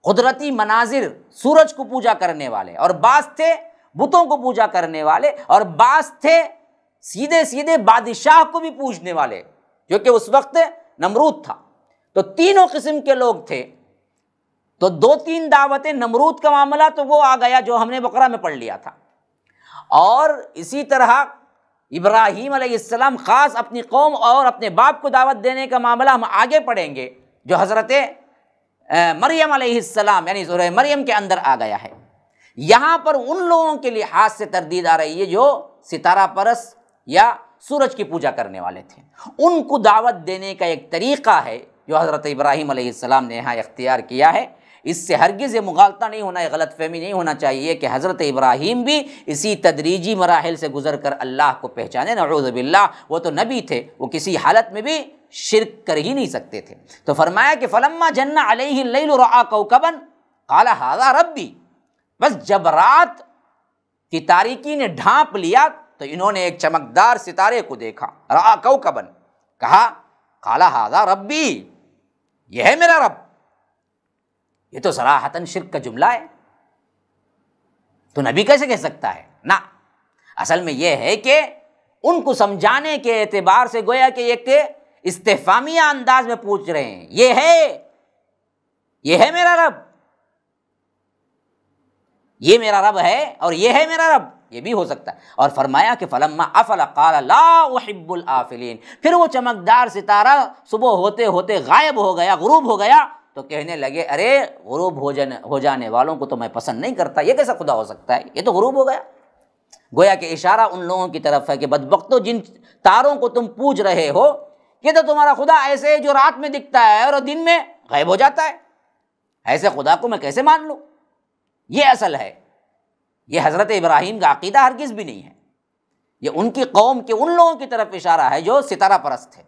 قدرتی مناظر، سورج کو پوجا کرنے والے، اور بعض تھے بتوں کو پوجا کرنے والے، اور بعض تھے سیدھے سیدھے بادشاہ کو بھی پوجنے والے، جو کہ اس وقت نمرود تھا۔ تو تینوں قسم کے لوگ تھے۔ تو دو تین دعوتیں، نمرود کا معاملہ تو وہ آ گیا جو ہم نے بقرہ میں پڑھ لیا تھا، اور اسی طرح ابراہیم علیہ السلام خاص اپنی قوم اور اپنے باپ کو دعوت دینے کا معاملہ ہم آگے پڑھیں گے، جو حضرت مریم علیہ السلام یعنی سورہ مریم کے اندر آ گیا ہے۔ یہاں پر ان لوگوں کے لحاظ سے تردید آ رہی ہے جو ستارہ پرست یا سورج کی پوجا کرنے والے تھے، ان کو دعوت دینے کا ایک طریقہ ہے جو حضرت ابراہیم علیہ السلام نے یہاں اختیار کیا ہے۔ اس سے ہرگز یہ مغالطہ نہیں ہونا، غلط فہمی نہیں ہونا چاہیے کہ حضرت ابراہیم بھی اسی تدریجی مراحل سے گزر کر اللہ کو پہچانے، نعوذ باللہ، وہ تو نبی تھے، وہ کسی حالت میں بھی شرک کر ہی نہیں سکتے تھے۔ تو فرمایا کہ فلما جن علیہ اللیل رأى کوکبا قال ھذا ربی، بس جب رات کی تاریکی نے ڈھانپ لیا تو انہوں نے ایک چمکدار ستارے کو دیکھا، رأى کوکبا، کہا قال ھذا ربی، یہ ہے میرا رب۔ یہ تو صراحتاً شرک کا جملہ ہے، تو نبی کیسے کہہ سکتا ہے؟ نہ، اصل میں یہ ہے کہ ان کو سمجھانے کے اعتبار سے گویا کہ ایک استفہامیہ انداز میں پوچھ رہے ہیں، یہ ہے میرا رب، یہ میرا رب ہے اور یہ ہے میرا رب، یہ بھی ہو سکتا ہے۔ اور فرمایا کہ فلما افل قال لا احب الافلین، پھر وہ چمکدار ستارہ صبح ہوتے ہوتے غائب ہو گیا، غروب ہو گیا، تو کہنے لگے ارے غروب ہو جانے والوں کو تو میں پسند نہیں کرتا، یہ کیسا خدا ہو سکتا ہے، یہ تو غروب ہو گیا۔ گویا کہ اشارہ ان لوگوں کی طرف ہے کہ بدبختو، جن تاروں کو تم پوج رہے ہو، یہ تو تمہارا خدا ایسے ہے جو رات میں دکھتا ہے اور دن میں غائب ہو جاتا ہے، ایسے خدا کو میں کیسے مان لوں؟ یہ اصل ہے، یہ حضرت ابراہیم کا عقیدہ ہرگز بھی نہیں ہے، یہ ان کی قوم کے ان لوگوں کی طرف اشارہ ہے جو ستارہ پرست ہے۔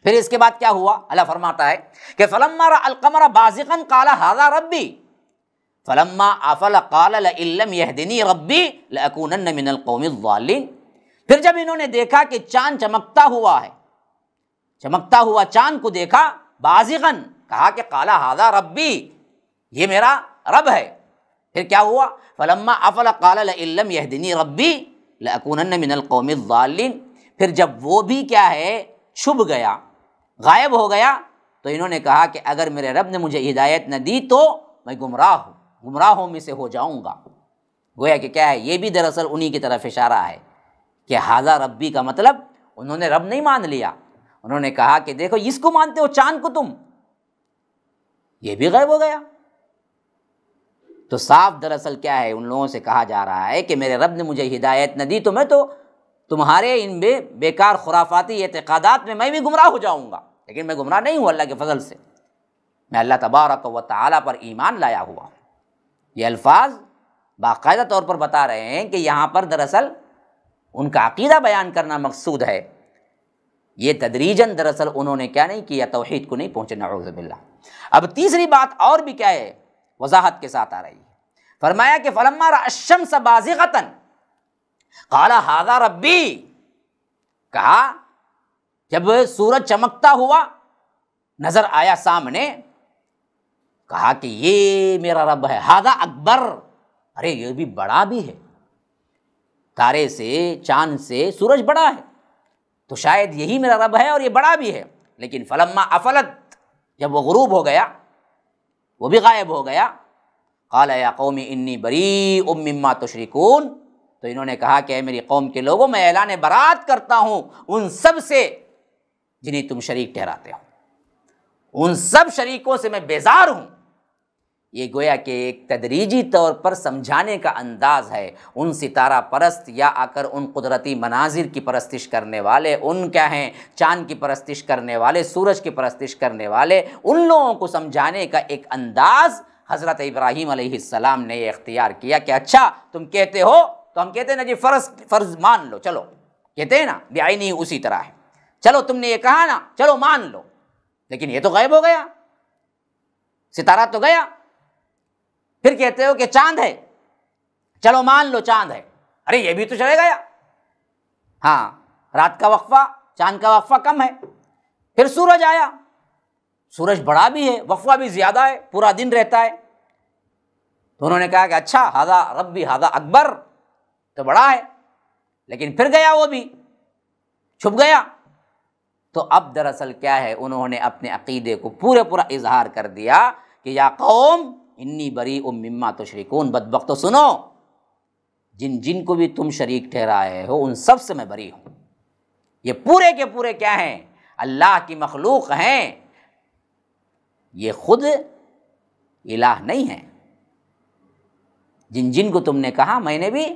پھر اس کے بعد کیا ہوا؟ اللہ فرماتا ہے کہ فلما رأى القمر بازغا قال ھذا ربی فلما افل قال لئن لم يهدني ربی لأکونن من القوم الضالین۔ پھر جب انہوں نے دیکھا کہ چاند چمکتا ہوا ہے، چمکتا ہوا چاند کو دیکھا، بازغا، کہا کہ قال ھذا ربی، یہ میرا رب ہے۔ پھر کیا ہوا؟ فلما افل قال لئن لم يهدني ربی لأکونن من القوم الضالین۔ پھر جب وہ بھی کیا ہے چھپ گیا، غائب ہو گیا، تو انہوں نے کہا کہ اگر میرے رب نے مجھے ہدایت نہ دی تو میں گمراہوں میں سے ہو جاؤں گا۔ گویا کہ کیا ہے، یہ بھی دراصل انہی کی طرف اشارہ ہے کہ ھذا ربی کا مطلب انہوں نے رب نہیں مان لیا، انہوں نے کہا کہ دیکھو اس کو مانتے ہو، چاند کو تم، یہ بھی غائب ہو گیا۔ تو صاف دراصل کیا ہے، ان لوگوں سے کہا جا رہا ہے کہ میرے رب نے مجھے ہدایت نہ دی تو میں تو تمہارے ان بیکار خرافاتی اعتقادات میں بھی گمراہ ہو جاؤں گا، لیکن میں گمراہ نہیں ہوں، اللہ کے فضل سے میں اللہ تبارک و تعالیٰ پر ایمان لایا ہوا ہوں۔ یہ الفاظ باقاعدہ طور پر بتا رہے ہیں کہ یہاں پر دراصل ان کا عقیدہ بیان کرنا مقصود ہے، یہ تدریجاً دراصل انہوں نے کیا نہیں کیا، توحید کو نہیں پہنچے، نعوذ باللہ۔ اب تیسری بات اور بھی کیا ہے، وضاحت کے ساتھ آ رہی ہے، فرمایا کہ فلما رأى الشمس بازغۃ قال ھذا ربی، کہا جب سورج چمکتا ہوا نظر آیا سامنے، کہا کہ یہ میرا رب ہے، ھذا اکبر، ارے یہ بھی بڑا بھی ہے، تارے سے چاند سے سورج بڑا ہے، تو شاید یہی میرا رب ہے اور یہ بڑا بھی ہے۔ لیکن فلما افلت، جب وہ غروب ہو گیا، وہ بھی غائب ہو گیا، قال یا قوم انی بریء مما تشرکون، تو انہوں نے کہا کہ اے میری قوم کے لوگوں، میں اعلان برات کرتا ہوں ان سب سے جنہیں تم شریک ٹھہراتے ہو، ان سب شریکوں سے میں بیزار ہوں۔ یہ گویا کہ ایک تدریجی طور پر سمجھانے کا انداز ہے ان ستارہ پرست یا آ کر ان قدرتی مناظر کی پرستش کرنے والے، ان کیا ہیں چاند کی پرستش کرنے والے، سورج کی پرستش کرنے والے، ان لوگوں کو سمجھانے کا ایک انداز حضرت ابراہیم علیہ السلام نے یہ اختیار کیا کہ اچھا تم کہتے ہو تو ہم کہتے ہیں نا جی فرض مان لو، چلو کہتے ہیں نا بعینی اسی طرح ہے، چلو تم نے یہ کہا نا، چلو مان لو، لیکن یہ تو غائب ہو گیا، ستارہ تو گیا۔ پھر کہتے ہو کہ چاند ہے، چلو مان لو چاند ہے، ارے یہ بھی تو چلے گیا، ہاں رات کا وقفہ چاند کا وقفہ کم ہے۔ پھر سورج آیا، سورج بڑا بھی ہے، وقفہ بھی زیادہ ہے، پورا دن رہتا ہے، تو انہوں نے کہا کہ اچھا ھذا ربی ھذا اکبر، تو بڑا ہے، لیکن پھر گیا، وہ بھی چھپ گیا۔ تو اب دراصل کیا ہے، انہوں نے اپنے عقیدے کو پورا اظہار کر دیا کہ یا قوم انی بریء مما تشرکون، بدبختو سنو، جن کو بھی تم شریک ٹھہرائے ہو ان سب سے میں بری ہوں، یہ پورے کے پورے کیا ہیں، اللہ کی مخلوق ہیں، یہ خود الہ نہیں ہیں۔ جن کو تم نے کہا میں نے بھی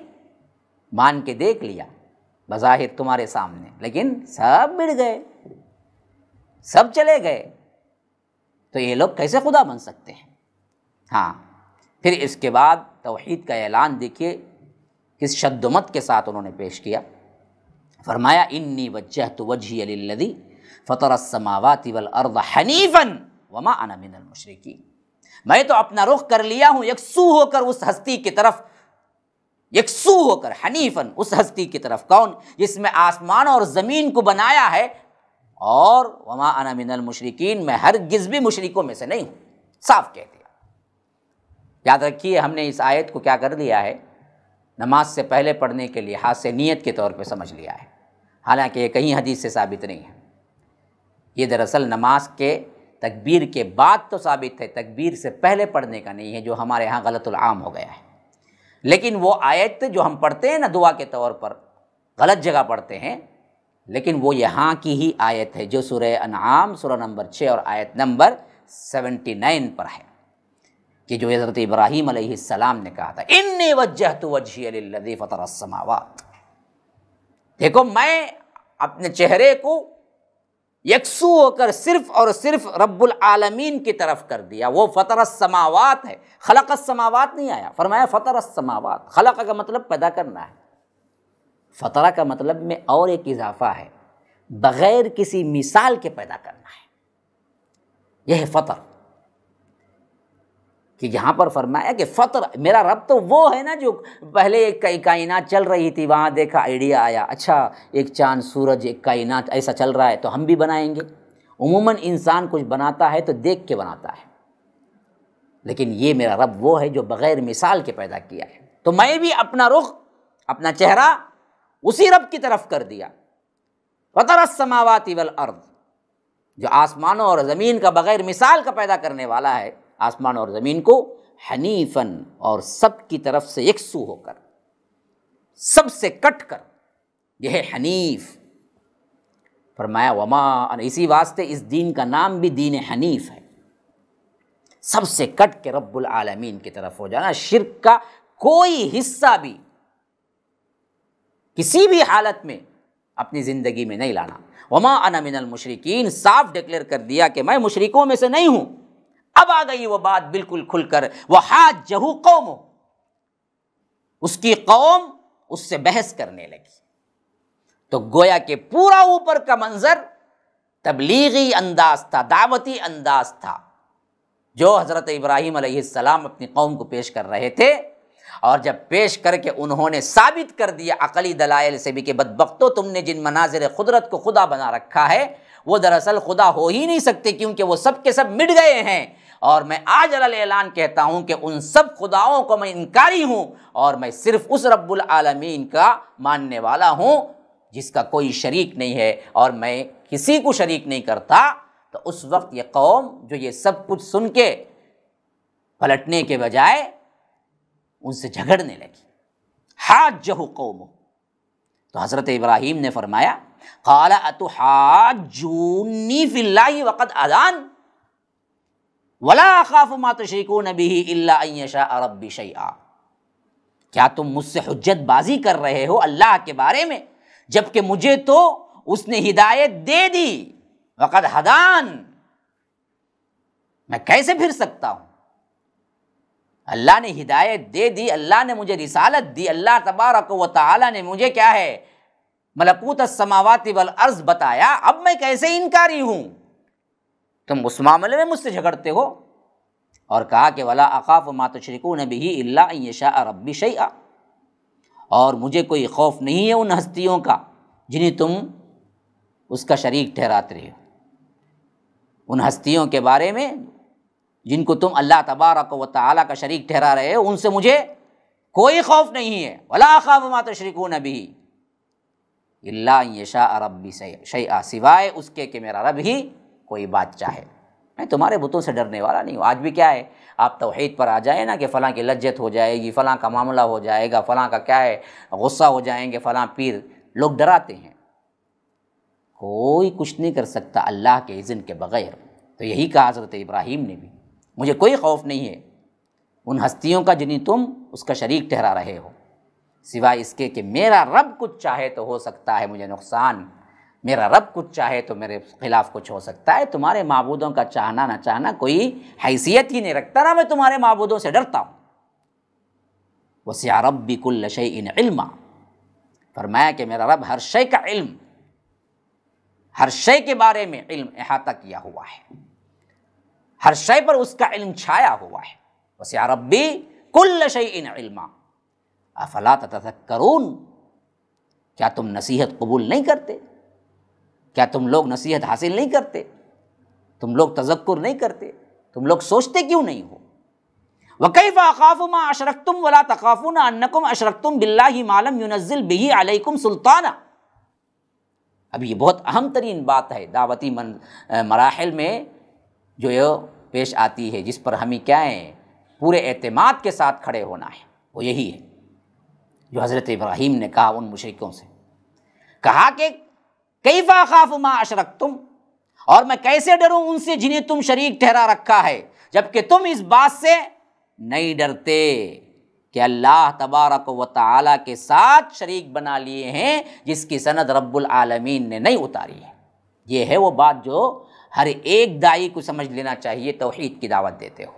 مان کے دیکھ لیا بظاہر تمہارے سامنے، لیکن سب بڑھ گئے، سب چلے گئے، تو یہ لوگ کیسے خدا بن سکتے ہیں؟ ہاں پھر اس کے بعد توحید کا اعلان دیکھیے کس شد و مت کے ساتھ انہوں نے پیش کیا، فرمایا انی وجہت وجہی للذی فطر السماوات والارض حنیفا وما انا من المشرکین، میں تو اپنا رخ کر لیا ہوں یکسو ہو کر اس ہستی کی طرف، یکسو ہو کر حنیفاً اس ہستی کی طرف، کون؟ جس میں آسمان اور زمین کو بنایا ہے، اور وما انا من المشرکین، میں ہرگز بھی مشرکوں میں سے نہیں ہوں، صاف کہہ دیا۔ یاد رکھیے ہم نے اس آیت کو کیا کر دیا ہے، نماز سے پہلے پڑھنے کے لحاظ سے نیت کے طور پہ سمجھ لیا ہے، حالانکہ یہ کہیں حدیث سے ثابت نہیں ہے۔ یہ دراصل نماز کے تکبیر کے بعد تو ثابت ہے، تکبیر سے پہلے پڑھنے کا نہیں ہے، جو ہمارے ہاں غلط العام ہو گیا ہے۔ لیکن وہ آیت جو ہم پڑھتے ہیں نا دعا کے طور پر، غلط جگہ پڑھتے ہیں، لیکن وہ یہاں کی ہی آیت ہے جو سورہ انعام سورہ نمبر 6 اور آیت نمبر 79 پر ہے، کہ جو حضرت ابراہیم علیہ السلام نے کہا تھا انی وجہت وجہی للذی فطر السماوات، دیکھو میں اپنے چہرے کو یکسو ہو کر صرف اور صرف رب العالمین کی طرف کر دیا۔ وہ فطر السماوات ہے، خلق السماوات نہیں آیا، فرمایا فطر السماوات۔ خلق کا مطلب پیدا کرنا ہے، فطرہ کا مطلب میں اور ایک اضافہ ہے، بغیر کسی مثال کے پیدا کرنا ہے، یہ ہے فطر۔ کہ یہاں پر فرمایا کہ فطر، میرا رب تو وہ ہے نا جو پہلے ایک کائنات چل رہی تھی، وہاں دیکھا آئیڈیا آیا، اچھا ایک چاند سورج ایک کائنات ایسا چل رہا ہے تو ہم بھی بنائیں گے۔ عموماً انسان کچھ بناتا ہے تو دیکھ کے بناتا ہے، لیکن یہ میرا رب وہ ہے جو بغیر مثال کے پیدا کیا ہے، تو میں بھی اپنا رخ، اپنا چہرہ اسی رب کی طرف کر دیا۔ فطر السماوات والارض، جو آسمانوں اور زمین کا بغیر مثال کا پیدا کرنے والا ہے، آسمان اور زمین کو، حنیفاً، اور سب کی طرف سے یکسو ہو کر، سب سے کٹ کر، یہ ہے حنیف۔ فرمایا وما، اسی واسطے اس دین کا نام بھی دین حنیف ہے، سب سے کٹ کے رب العالمین کی طرف ہو جانا، شرک کا کوئی حصہ بھی کسی بھی حالت میں اپنی زندگی میں نہیں لانا۔ وما انا من المشرکین، صاف ڈکلیئر کر دیا کہ میں مشرکوں میں سے نہیں ہوں۔ اب آ گئی وہ بات بالکل کھل کر، وحاجہ قومہ، اس کی قوم اس سے بحث کرنے لگی۔ تو گویا کہ پورا اوپر کا منظر تبلیغی انداز تھا، دعوتی انداز تھا، جو حضرت ابراہیم علیہ السلام اپنی قوم کو پیش کر رہے تھے، اور جب پیش کر کے انہوں نے ثابت کر دیا عقلی دلائل سے بھی کہ بدبختو، تم نے جن مناظر قدرت کو خدا بنا رکھا ہے وہ دراصل خدا ہو ہی نہیں سکتے، کیونکہ وہ سب کے سب مٹ گئے ہیں، اور میں آج اعلان کہتا ہوں کہ ان سب خداؤں کو میں انکاری ہوں، اور میں صرف اس رب العالمین کا ماننے والا ہوں جس کا کوئی شریک نہیں ہے، اور میں کسی کو شریک نہیں کرتا۔ تو اس وقت یہ قوم جو یہ سب کچھ سن کے پلٹنے کے بجائے ان سے جھگڑنے لگی، حاجہ قومہ۔ تو حضرت ابراہیم نے فرمایا قال اتحاجونی فی اللہ وقد ہدان ولا اخاف ما تشرکون به الا ان یشاء ربی شیئا، کیا تم مجھ سے حجت بازی کر رہے ہو اللہ کے بارے میں، جبکہ مجھے تو اس نے ہدایت دے دی، وقد ہدان، میں کیسے پھر سکتا ہوں؟ اللہ نے ہدایت دے دی، اللہ نے مجھے رسالت دی، اللہ تبارک و تعالی نے مجھے کیا ہے ملکوت السماوات والارض بتایا، اب میں کیسے انکاری ہوں؟ تم اس معاملے میں مجھ سے جھگڑتے ہو۔ اور کہا کہ ولا اخاف ما تشرکون به الا ان یشاء ربی شیئا، اور مجھے کوئی خوف نہیں ہے ان ہستیوں کا جنہیں تم اس کا شریک ٹھہراتے رہے ہو، ان ہستیوں کے بارے میں جن کو تم اللہ تبارک و تعالیٰ کا شریک ٹھہرا رہے ہو، ان سے مجھے کوئی خوف نہیں ہے۔ ولا اخاف ما تشرکون به الا ان یشاء ربی شیئا، سوائے اس کے کہ میرا رب ہی کوئی بات چاہے، میں تمہارے بتوں سے ڈرنے والا نہیں ہوں۔ آج بھی کیا ہے، آپ توحید پر آ جائیں نا کہ فلاں کی لجت ہو جائے گی، فلاں کا معاملہ ہو جائے گا، فلاں کا کیا ہے غصہ ہو جائیں گے، فلاں پیر، لوگ ڈراتے ہیں، کوئی کچھ نہیں کر سکتا اللہ کے اذن کے بغیر۔ تو یہی کہا حضرت ابراہیم نے بھی، مجھے کوئی خوف نہیں ہے ان ہستیوں کا جنہیں تم اس کا شریک ٹھہرا رہے ہو، سوائے اس کے کہ میرا رب کچھ چاہے تو ہو سکتا ہے مجھے نقصان، میرا رب کچھ چاہے تو میرے خلاف کچھ ہو سکتا ہے۔ تمہارے معبودوں کا چاہنا نہ چاہنا کوئی حیثیت ہی نہیں رکھتا، نہ میں تمہارے معبودوں سے ڈرتا ہوں۔ وسع ربی کل شیء علما، فرمایا کہ میرا رب ہر شے کا علم، ہر شے کے بارے میں علم احاطہ کیا ہوا ہے، ہر شے پر اس کا علم چھایا ہوا ہے۔ وسع ربی کل شیء علما افلا تتذکرون، کیا تم نصیحت قبول نہیں کرتے؟ کیا تم لوگ نصیحت حاصل نہیں کرتے؟ تم لوگ تذکر نہیں کرتے؟ تم لوگ سوچتے کیوں نہیں ہو؟ وَكَيْفَ أَخَافُ مَا أَشْرَكْتُمْ وَلَا تَخَافُونَ أَنَّكُمْ أَشْرَكْتُمْ بِاللَّهِ مَا لَمْ يُنَزِّلْ بِهِ عَلَيْكُمْ سُلْطَانًا۔ اب یہ بہت اہم ترین بات ہے دعوتی مراحل میں جو یہ پیش آتی ہے، جس پر ہمیں کیا ہے پورے اعتماد کے ساتھ کھڑے ہونا ہے، وہ یہی ہے جو حضرت ابراہیم نے کہا ان مشرکوں سے، کہا کہ کیف اخاف ما اشرکتم، اور میں کیسے ڈروں ان سے جنہیں تم شریک ٹھہرا رکھا ہے، جبکہ تم اس بات سے نہیں ڈرتے کہ اللہ تبارک و تعالیٰ کے ساتھ شریک بنا لیے ہیں جس کی سند رب العالمین نے نہیں اتاری ہے۔ یہ ہے وہ بات جو ہر ایک داعی کو سمجھ لینا چاہیے توحید کی دعوت دیتے ہو۔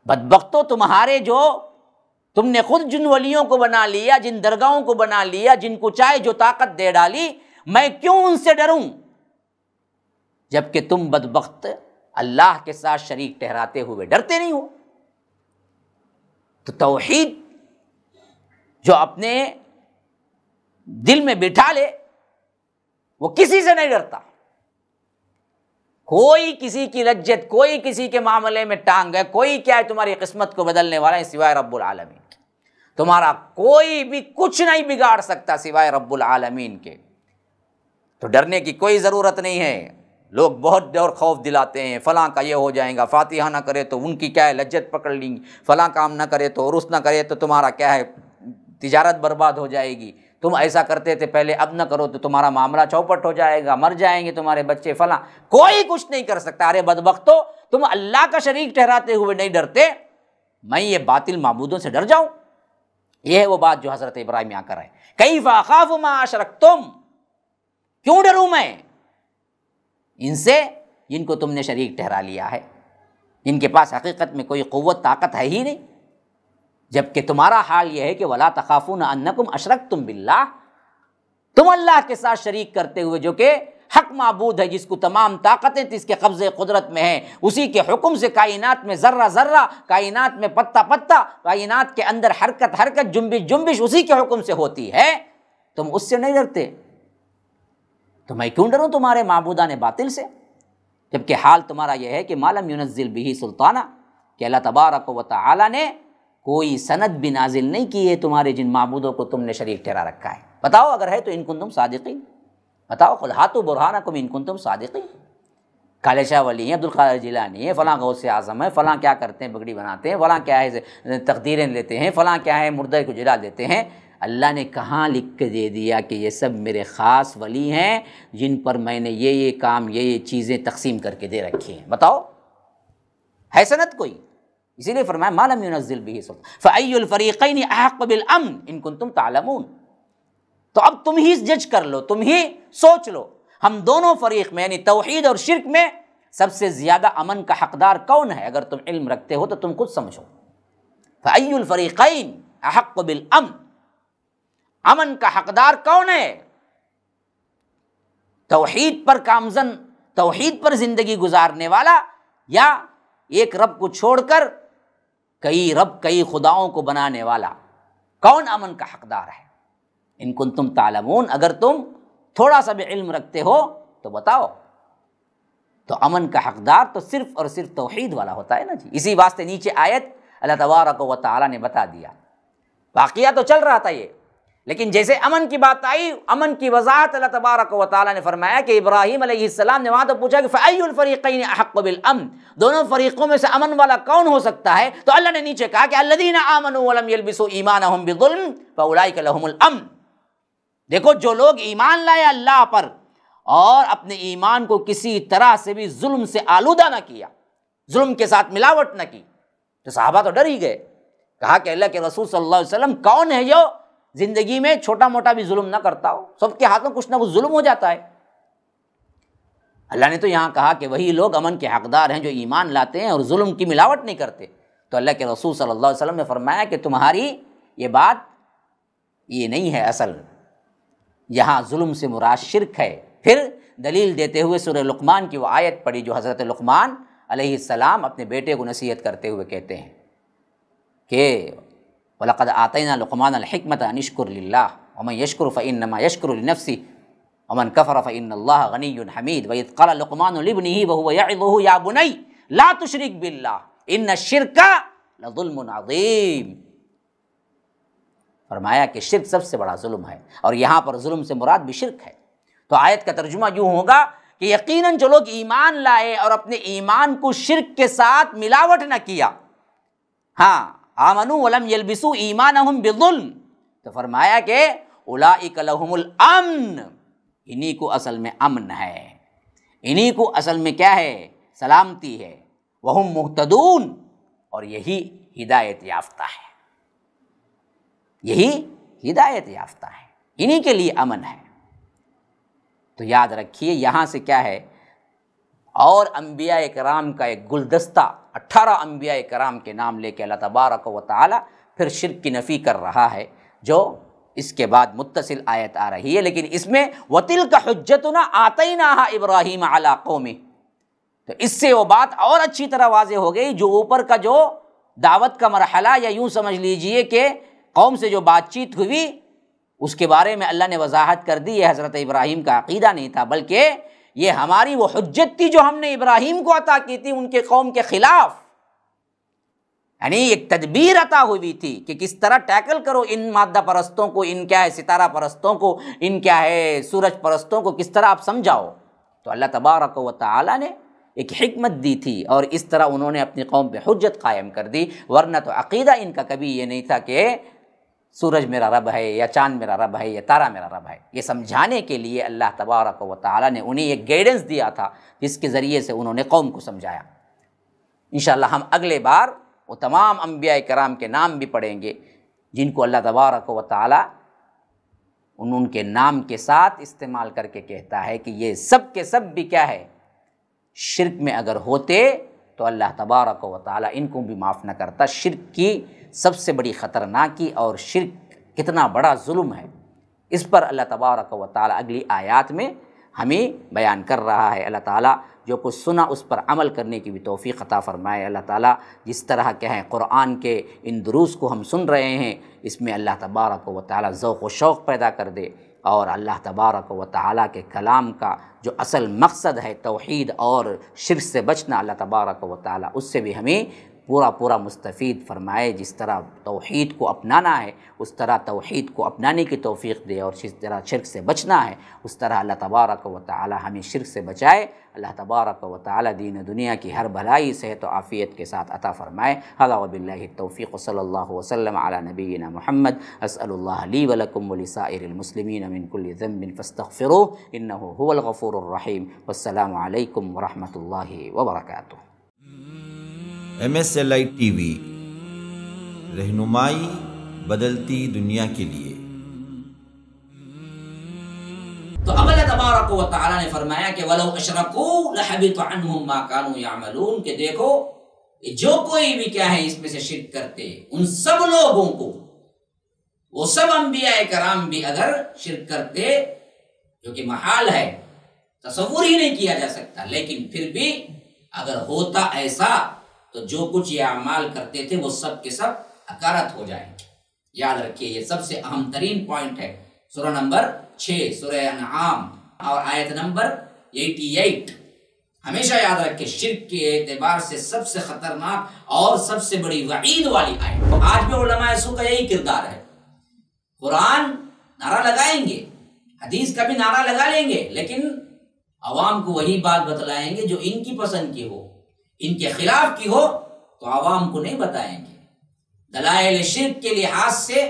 بدبختو تمہارے جو تم نے خود جن ولیوں کو بنا لیا، جن درگاہوں کو بنا لیا، جن کو چاہے جو طاقت دے ڈالی، میں کیوں ان سے ڈروں جبکہ تم بدبخت اللہ کے ساتھ شریک ٹھہراتے ہوئے ڈرتے نہیں ہو۔ تو توحید جو اپنے دل میں بٹھا لے وہ کسی سے نہیں ڈرتا، کوئی کسی کی لجت، کوئی کسی کے معاملے میں ٹانگ ہے، کوئی کیا ہے تمہاری قسمت کو بدلنے والا ہے سوائے رب العالمین کے، تمہارا کوئی بھی کچھ نہیں بگاڑ سکتا سوائے رب العالمین کے، تو ڈرنے کی کوئی ضرورت نہیں ہے۔ لوگ بہت ڈر خوف دلاتے ہیں، فلاں کا یہ ہو جائے گا، فاتحہ نہ کرے تو ان کی کیا ہے لجت پکڑ لیں گی، فلاں کام نہ کرے تو عرس نہ کرے تو تمہارا کیا ہے تجارت برباد ہو جائے گی، تم ایسا کرتے تھے پہلے اب نہ کرو تو تمہارا معاملہ چوپٹ ہو جائے گا، مر جائیں گے تمہارے بچے، فلاں کوئی کچھ نہیں کر سکتا۔ ارے بدبختو تم اللہ کا شریک ٹھہراتے ہوئے نہیں ڈرتے، میں یہ باطل معبودوں سے ڈر جاؤں؟ یہ ہے وہ بات جو حضرت ابراہیم یہاں کر رہے ہیں، کیف اخاف ما اشرکتم، کیوں ڈروں میں ان سے جن کو تم نے شریک ٹھہرا لیا ہے، جن کے پاس حقیقت میں کوئی قوت طاقت ہے ہی نہیں، جبکہ تمہارا حال یہ ہے کہ وَلَا تَخَافُونَ أَنَّكُمْ أَشْرَكْتُمْ بِاللَّهِ، تم اللہ کے ساتھ شریک کرتے ہوئے جو کہ حق معبود ہے، جس کو تمام طاقتیں اس کے قبضے قدرت میں ہیں، اسی کے حکم سے کائنات میں ذرہ ذرہ، کائنات میں پتہ پتہ، کائنات کے اندر حرکت حرکت، جنبش جنبش اسی کے حکم سے ہوتی ہے، تم اس سے نہیں ڈرتے، تو میں کیوں ڈروں تمہارے معبودان باطل سے؟ جبکہ حال تمہارا یہ ہے کہ ما لم ينزل به سلطانہ، کہ اللہ تبارک و تعالی نے کوئی سند بھی نازل نہیں کی ہے تمہارے جن معبودوں کو تم نے شریک ٹھہرا رکھا ہے۔ بتاؤ اگر ہے تو ان کنتم صادقین، بتاؤ قل ہاتوا برہانکم ان کنتم صادقین۔ کالے شاہ ولی ہیں، عبدالقادر جیلانی ہے، فلاں غوث اعظم ہے، فلاں کیا کرتے ہیں بگڑی بناتے ہیں، فلاں کیا ہے تقدیریں لیتے ہیں، فلاں کیا ہے مردے کو جلا دیتے ہیں۔ اللہ نے کہاں لکھ کے دے دیا کہ یہ سب میرے خاص ولی ہیں جن پر میں نے یہ کام یہ چیزیں تقسیم کر کے دے رکھی ہیں؟ بتاؤ ہے سند کوئی؟ اسی لیے فرمایا ما لم ينزل به سلطان فأي الفریقین احق بالامن ان کنتم تعلمون۔ تو اب تم ہی جج کر لو، تم ہی سوچ لو، ہم دونوں فریق میں یعنی توحید اور شرک میں سب سے زیادہ امن کا حقدار کون ہے؟ اگر تم علم رکھتے ہو تو تم خود سمجھو۔ فأي الفریقین احق بالامن، امن کا حقدار کون ہے؟ توحید پر کامزن، توحید پر زندگی گزارنے والا، یا ایک رب کو چھوڑ کر کئی رب کئی خداؤں کو بنانے والا؟ کون امن کا حقدار ہے؟ ان کنتم تعلمون، اگر تم تھوڑا سا بھی علم رکھتے ہو تو بتاؤ۔ تو امن کا حقدار تو صرف اور صرف توحید والا ہوتا ہے نا جی۔ اسی واسطے نیچے آیت اللہ تبارک و تعالیٰ نے بتا دیا، واقعہ تو چل رہا تھا یہ، لیکن جیسے امن کی بات آئی، امن کی وضاحت اللہ تبارک و تعالیٰ نے فرمایا کہ ابراہیم علیہ السلام نے وہاں تو پوچھا کہ فأی الفریقین احق بالامن، دونوں فریقوں میں سے امن والا کون ہو سکتا ہے؟ تو اللہ نے نیچے کہا کہ الذین آمنوا ولم یلبسوا ایمانہم بظلم فاولئک لہم الامن۔ دیکھو جو لوگ ایمان لائے اللہ پر اور اپنے ایمان کو کسی طرح سے بھی ظلم سے آلودہ نہ کیا، ظلم کے ساتھ ملاوٹ نہ کی، تو صحابہ تو ڈر ہی گئے، کہا کہ اللہ کے رسول صلی اللہ علیہ وسلم کون ہے جو زندگی میں چھوٹا موٹا بھی ظلم نہ کرتا ہو؟ سب کے ہاتھوں کچھ نہ کچھ ظلم ہو جاتا ہے۔ اللہ نے تو یہاں کہا کہ وہی لوگ امن کے حقدار ہیں جو ایمان لاتے ہیں اور ظلم کی ملاوٹ نہیں کرتے۔ تو اللہ کے رسول صلی اللہ علیہ وسلم نے فرمایا کہ تمہاری یہ بات یہ نہیں ہے اصل، یہاں ظلم سے مراد شرک ہے، پھر دلیل دیتے ہوئے سورہ لقمان کی وہ آیت پڑھی جو حضرت لقمان علیہ السلام اپنے بیٹے کو نصیحت کرتے ہوئے کہتے ہیں کہ وَلَقَدْ آتَيْنَا لُقْمَانَ الْحِكْمَةَ أَنِ اشْكُرْ لِلَّهِ وَمَنْ يَشْكُرْ فَإِنَّمَا يَشْكُرُ لِنَفْسِهِ وَمَنْ كَفَرَ فَإِنَّ اللَّهَ غَنِيٌّ حَمِيدٌ وَإِذْ قَالَ لُقْمَانُ لِابْنِهِ وَهُوَ يَعِظُهُ يَا بُنَيَّ لَا تُشْرِكْ بِاللَّهِ إِنَّ الشِّرْكَ لَظُلْمٌ عَظِيمٌ۔ فرمایا کہ شرک سب سے بڑا ظلم ہے، اور یہاں پر ظلم سے مراد بھی شرک ہے۔ تو آیت کا ترجمہ یوں ہوگا کہ یقیناً جو لوگ ایمان لائے اور اپنے ایمان کو شرک کے ساتھ ملاوٹ نہ کیا، ہاں آمنوا ولم یلبسوا ایمانہم بظلم، تو فرمایا کہ اولئک لہم الامن، انہی کو اصل میں امن ہے، انہی کو اصل میں کیا ہے؟ سلامتی ہے، وہم مہتدون، اور یہی ہدایت یافتہ ہے، یہی ہدایت یافتہ ہے، انہی کے لیے امن ہے۔ تو یاد رکھیے یہاں سے کیا ہے، اور انبیاء کرام کا ایک گلدستہ 18 انبیاء کرام کے نام لے کے اللہ تبارک و تعالی پھر شرک کی نفی کر رہا ہے، جو اس کے بعد متصل آیت آ رہی ہے، لیکن اس میں وَتِلْكَ حُجَّتُنَا آتَيْنَاهَا إِبْرَاهِيمَ عَلَىٰ قَوْمِهِ، تو اس سے وہ بات اور اچھی طرح واضح ہو گئی، جو اوپر کا جو دعوت کا مرحلہ، یا یوں سمجھ لیجئے کہ قوم سے جو بات چیت ہوئی، اس کے بارے میں اللہ نے وضاحت کر دی، یہ حضرت ابراہیم کا عقیدہ نہیں تھا، بلکہ یہ ہماری وہ حجت تھی جو ہم نے ابراہیم کو عطا کی تھی ان کے قوم کے خلاف، یعنی ایک تدبیر عطا ہوئی تھی کہ کس طرح ٹیکل کرو ان مادہ پرستوں کو، ان کیا ہے ستارہ پرستوں کو، ان کیا ہے سورج پرستوں کو، کس طرح آپ سمجھاؤ۔ تو اللہ تبارک و تعالی نے ایک حکمت دی تھی، اور اس طرح انہوں نے اپنی قوم پہ حجت قائم کر دی، ورنہ تو عقیدہ ان کا کبھی یہ نہیں تھا کہ سورج میرا رب ہے، یا چاند میرا رب ہے، یا تارا میرا رب ہے۔ یہ سمجھانے کے لیے اللہ تبارک و تعالی نے انہیں ایک گائیڈنس دیا تھا، جس کے ذریعے سے انہوں نے قوم کو سمجھایا۔ انشاءاللہ ہم اگلے بار وہ تمام انبیاء کرام کے نام بھی پڑھیں گے، جن کو اللہ تبارک و تعالی ان کے نام کے ساتھ استعمال کر کے کہتا ہے کہ یہ سب کے سب بھی کیا ہے، شرک میں اگر ہوتے تو اللہ تبارک و تعالی ان کو بھی معاف نہ کرتا۔ شرک کی سب سے بڑی خطرناکی اور شرک کتنا بڑا ظلم ہے، اس پر اللہ تبارک و تعالی اگلی آیات میں ہمیں بیان کر رہا ہے۔ اللہ تعالیٰ جو کچھ سنا اس پر عمل کرنے کی بھی توفیق عطا فرمائے۔ اللہ تعالیٰ جس طرح کہ ہیں قرآن کے ان دروس کو ہم سن رہے ہیں، اس میں اللہ تبارک و تعالیٰ ذوق و شوق پیدا کر دے، اور اللہ تبارک و تعالیٰ کے کلام کا جو اصل مقصد ہے توحید اور شرک سے بچنا، اللہ تبارک و تعالیٰ اس سے بھی ہمیں پورا مستفید فرمائے۔ جس طرح توحید کو اپنانا ہے اس طرح توحید کو اپنانے کی توفیق دے، اور جس طرح شرک سے بچنا ہے اس طرح اللہ تبارک و تعالی ہمیں شرک سے بچائے۔ اللہ تبارک و تعالی دین و دنیا کی ہر بھلائی صحت و عافیت کے ساتھ عطا فرمائے۔ ھذا وباللہ التوفیق، صلی اللہ وسلم علی نبینا محمد۔ اسأل اللہ لی ولکم ولسائر المسلمین من کل ذنب فاستغفروہ انہ هو الغفور الرحیم۔ والسلام علیکم ورحمۃ اللہ وبرکاتہ۔ MSLI TV رہنمائی بدلتی دنیا کے لیے۔ تو اب اللہ تبارک و تعالی نے فرمایا کہ وَلَوْ أَشْرَكُوا لَحَبِطَ عَنْهُمْ مَا كَانُوا يَعْمَلُونَ، کہ دیکھو جو کوئی بھی کیا ہے اس میں سے شرک کرتے، ان سب لوگوں کو، وہ سب انبیاء کرام بھی اگر شرک کرتے، جو کہ محال ہے، تصور ہی نہیں کیا جا سکتا، لیکن پھر بھی اگر ہوتا ایسا تو جو کچھ یہ اعمال کرتے تھے وہ سب کے سب اکارت ہو جائیں۔ یاد رکھیے یہ سب سے اہم ترین پوائنٹ ہے، سورہ نمبر 6 سورہ انعام اور آیت نمبر 88۔ ہمیشہ یاد رکھیں شرک کے اعتبار سے سب سے خطرناک اور سب سے بڑی وعید والی آیت۔ تو آج بھی علماء سو کا یہی کردار ہے، قرآن نعرہ لگائیں گے، حدیث کا بھی نعرہ لگا لیں گے، لیکن عوام کو وہی بات بتلائیں گے جو ان کی پسند کی ہو، ان کے خلاف کی ہو تو عوام کو نہیں بتائیں گے۔ دلائل شرک کے لحاظ سے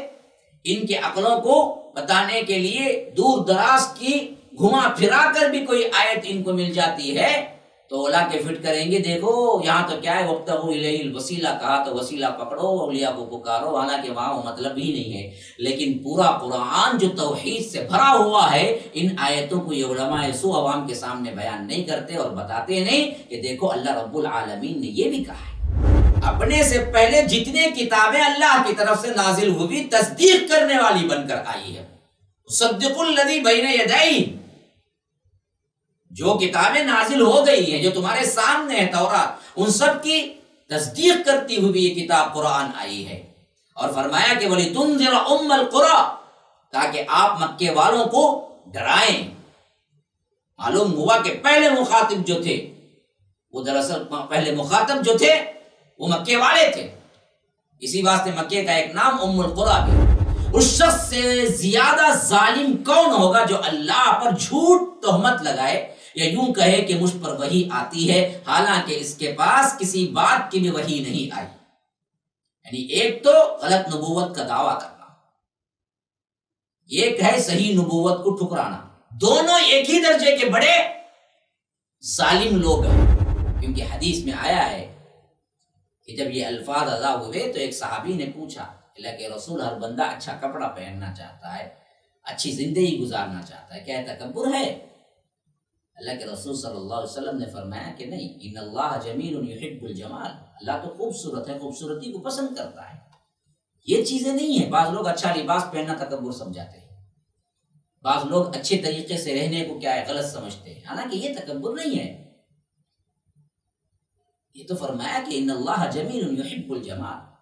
ان کے عقلوں کو بتانے کے لیے دور دراز کی گھما پھرا کر بھی کوئی آیت ان کو مل جاتی ہے تو اولا کے فٹ کریں گے، دیکھو یہاں تو کیا ہے وَابْتَغُوا إِلَيْهِ الْوَسِيلَةَ، کہا تو وسیلہ پکڑو، اولیاء کو پکارو، حالانکہ وہاں وہ مطلب ہی نہیں ہے۔ لیکن پورا قرآن جو توحید سے بھرا ہوا ہے، ان آیتوں کو یہ علماء سو عوام کے سامنے بیان نہیں کرتے اور بتاتے نہیں کہ دیکھو اللہ رب العالمین نے یہ بھی کہا ہے۔ اپنے سے پہلے جتنے کتابیں اللہ کی طرف سے نازل ہوئی تصدیق کرنے والی بن کر آئی ہے، صدق الذی بین یدیہ، جو کتابیں نازل ہو گئی ہیں، جو تمہارے سامنے ہے تورات، ان سب کی تصدیق کرتی ہوئی یہ کتاب قرآن آئی ہے۔ اور فرمایا کہ وَلِتُنذِرَ أُمَّ الْقُرَىٰ، تاکہ آپ مکے والوں کو ڈرائیں۔ معلوم ہوا کہ پہلے مخاطب جو تھے وہ دراصل پہلے مخاطب جو تھے وہ مکے والے تھے، اسی واسطے مکے کا ایک نام ام القریٰ بھی۔ اس شخص سے زیادہ ظالم کون ہوگا جو اللہ پر جھوٹ تہمت لگائے یا یوں کہے کہ مجھ پر وحی آتی ہے حالانکہ اس کے پاس کسی بات کی بھی وحی نہیں آئی۔ یعنی ایک تو غلط نبوت کا دعویٰ کرنا، ایک ہے صحیح نبوت کو ٹھکرانا، دونوں ایک ہی درجے کے بڑے ظالم لوگ ہیں۔ کیونکہ حدیث میں آیا ہے کہ جب یہ الفاظ ادا ہوئے تو ایک صحابی نے پوچھا، اللہ کے رسول، ہر بندہ اچھا کپڑا پہننا چاہتا ہے، اچھی زندگی گزارنا چاہتا ہے، کیا تکبر ہے؟ اللہ کے رسول صلی اللہ علیہ وسلم نے فرمایا کہ نہیں، ان اللہ جمیل یحب الجمال، اللہ تو خوبصورت ہے، خوبصورتی کو پسند کرتا ہے۔ یہ چیزیں نہیں ہیں۔ بعض لوگ اچھا لباس پہننا تکبر سمجھاتے ہیں، بعض لوگ اچھے طریقے سے رہنے کو کیا ہے غلط سمجھتے ہیں، حالانکہ یہ تکبر نہیں ہے۔ یہ تو فرمایا کہ ان اللہ جمیل یحب الجمال،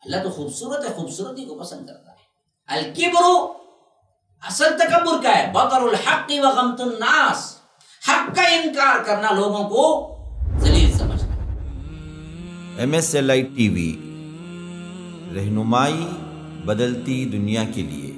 اللہ تو خوبصورت ہے، خوبصورتی کو پسند کرتا ہے۔ الکبر، اصل تکبر کیا ہے؟ بطر الحق وغمط الناس، حق کا انکار کرنا، لوگوں کو ذلیل سمجھنا۔ MSLI TV، رہنمائی بدلتی دنیا کے لیے۔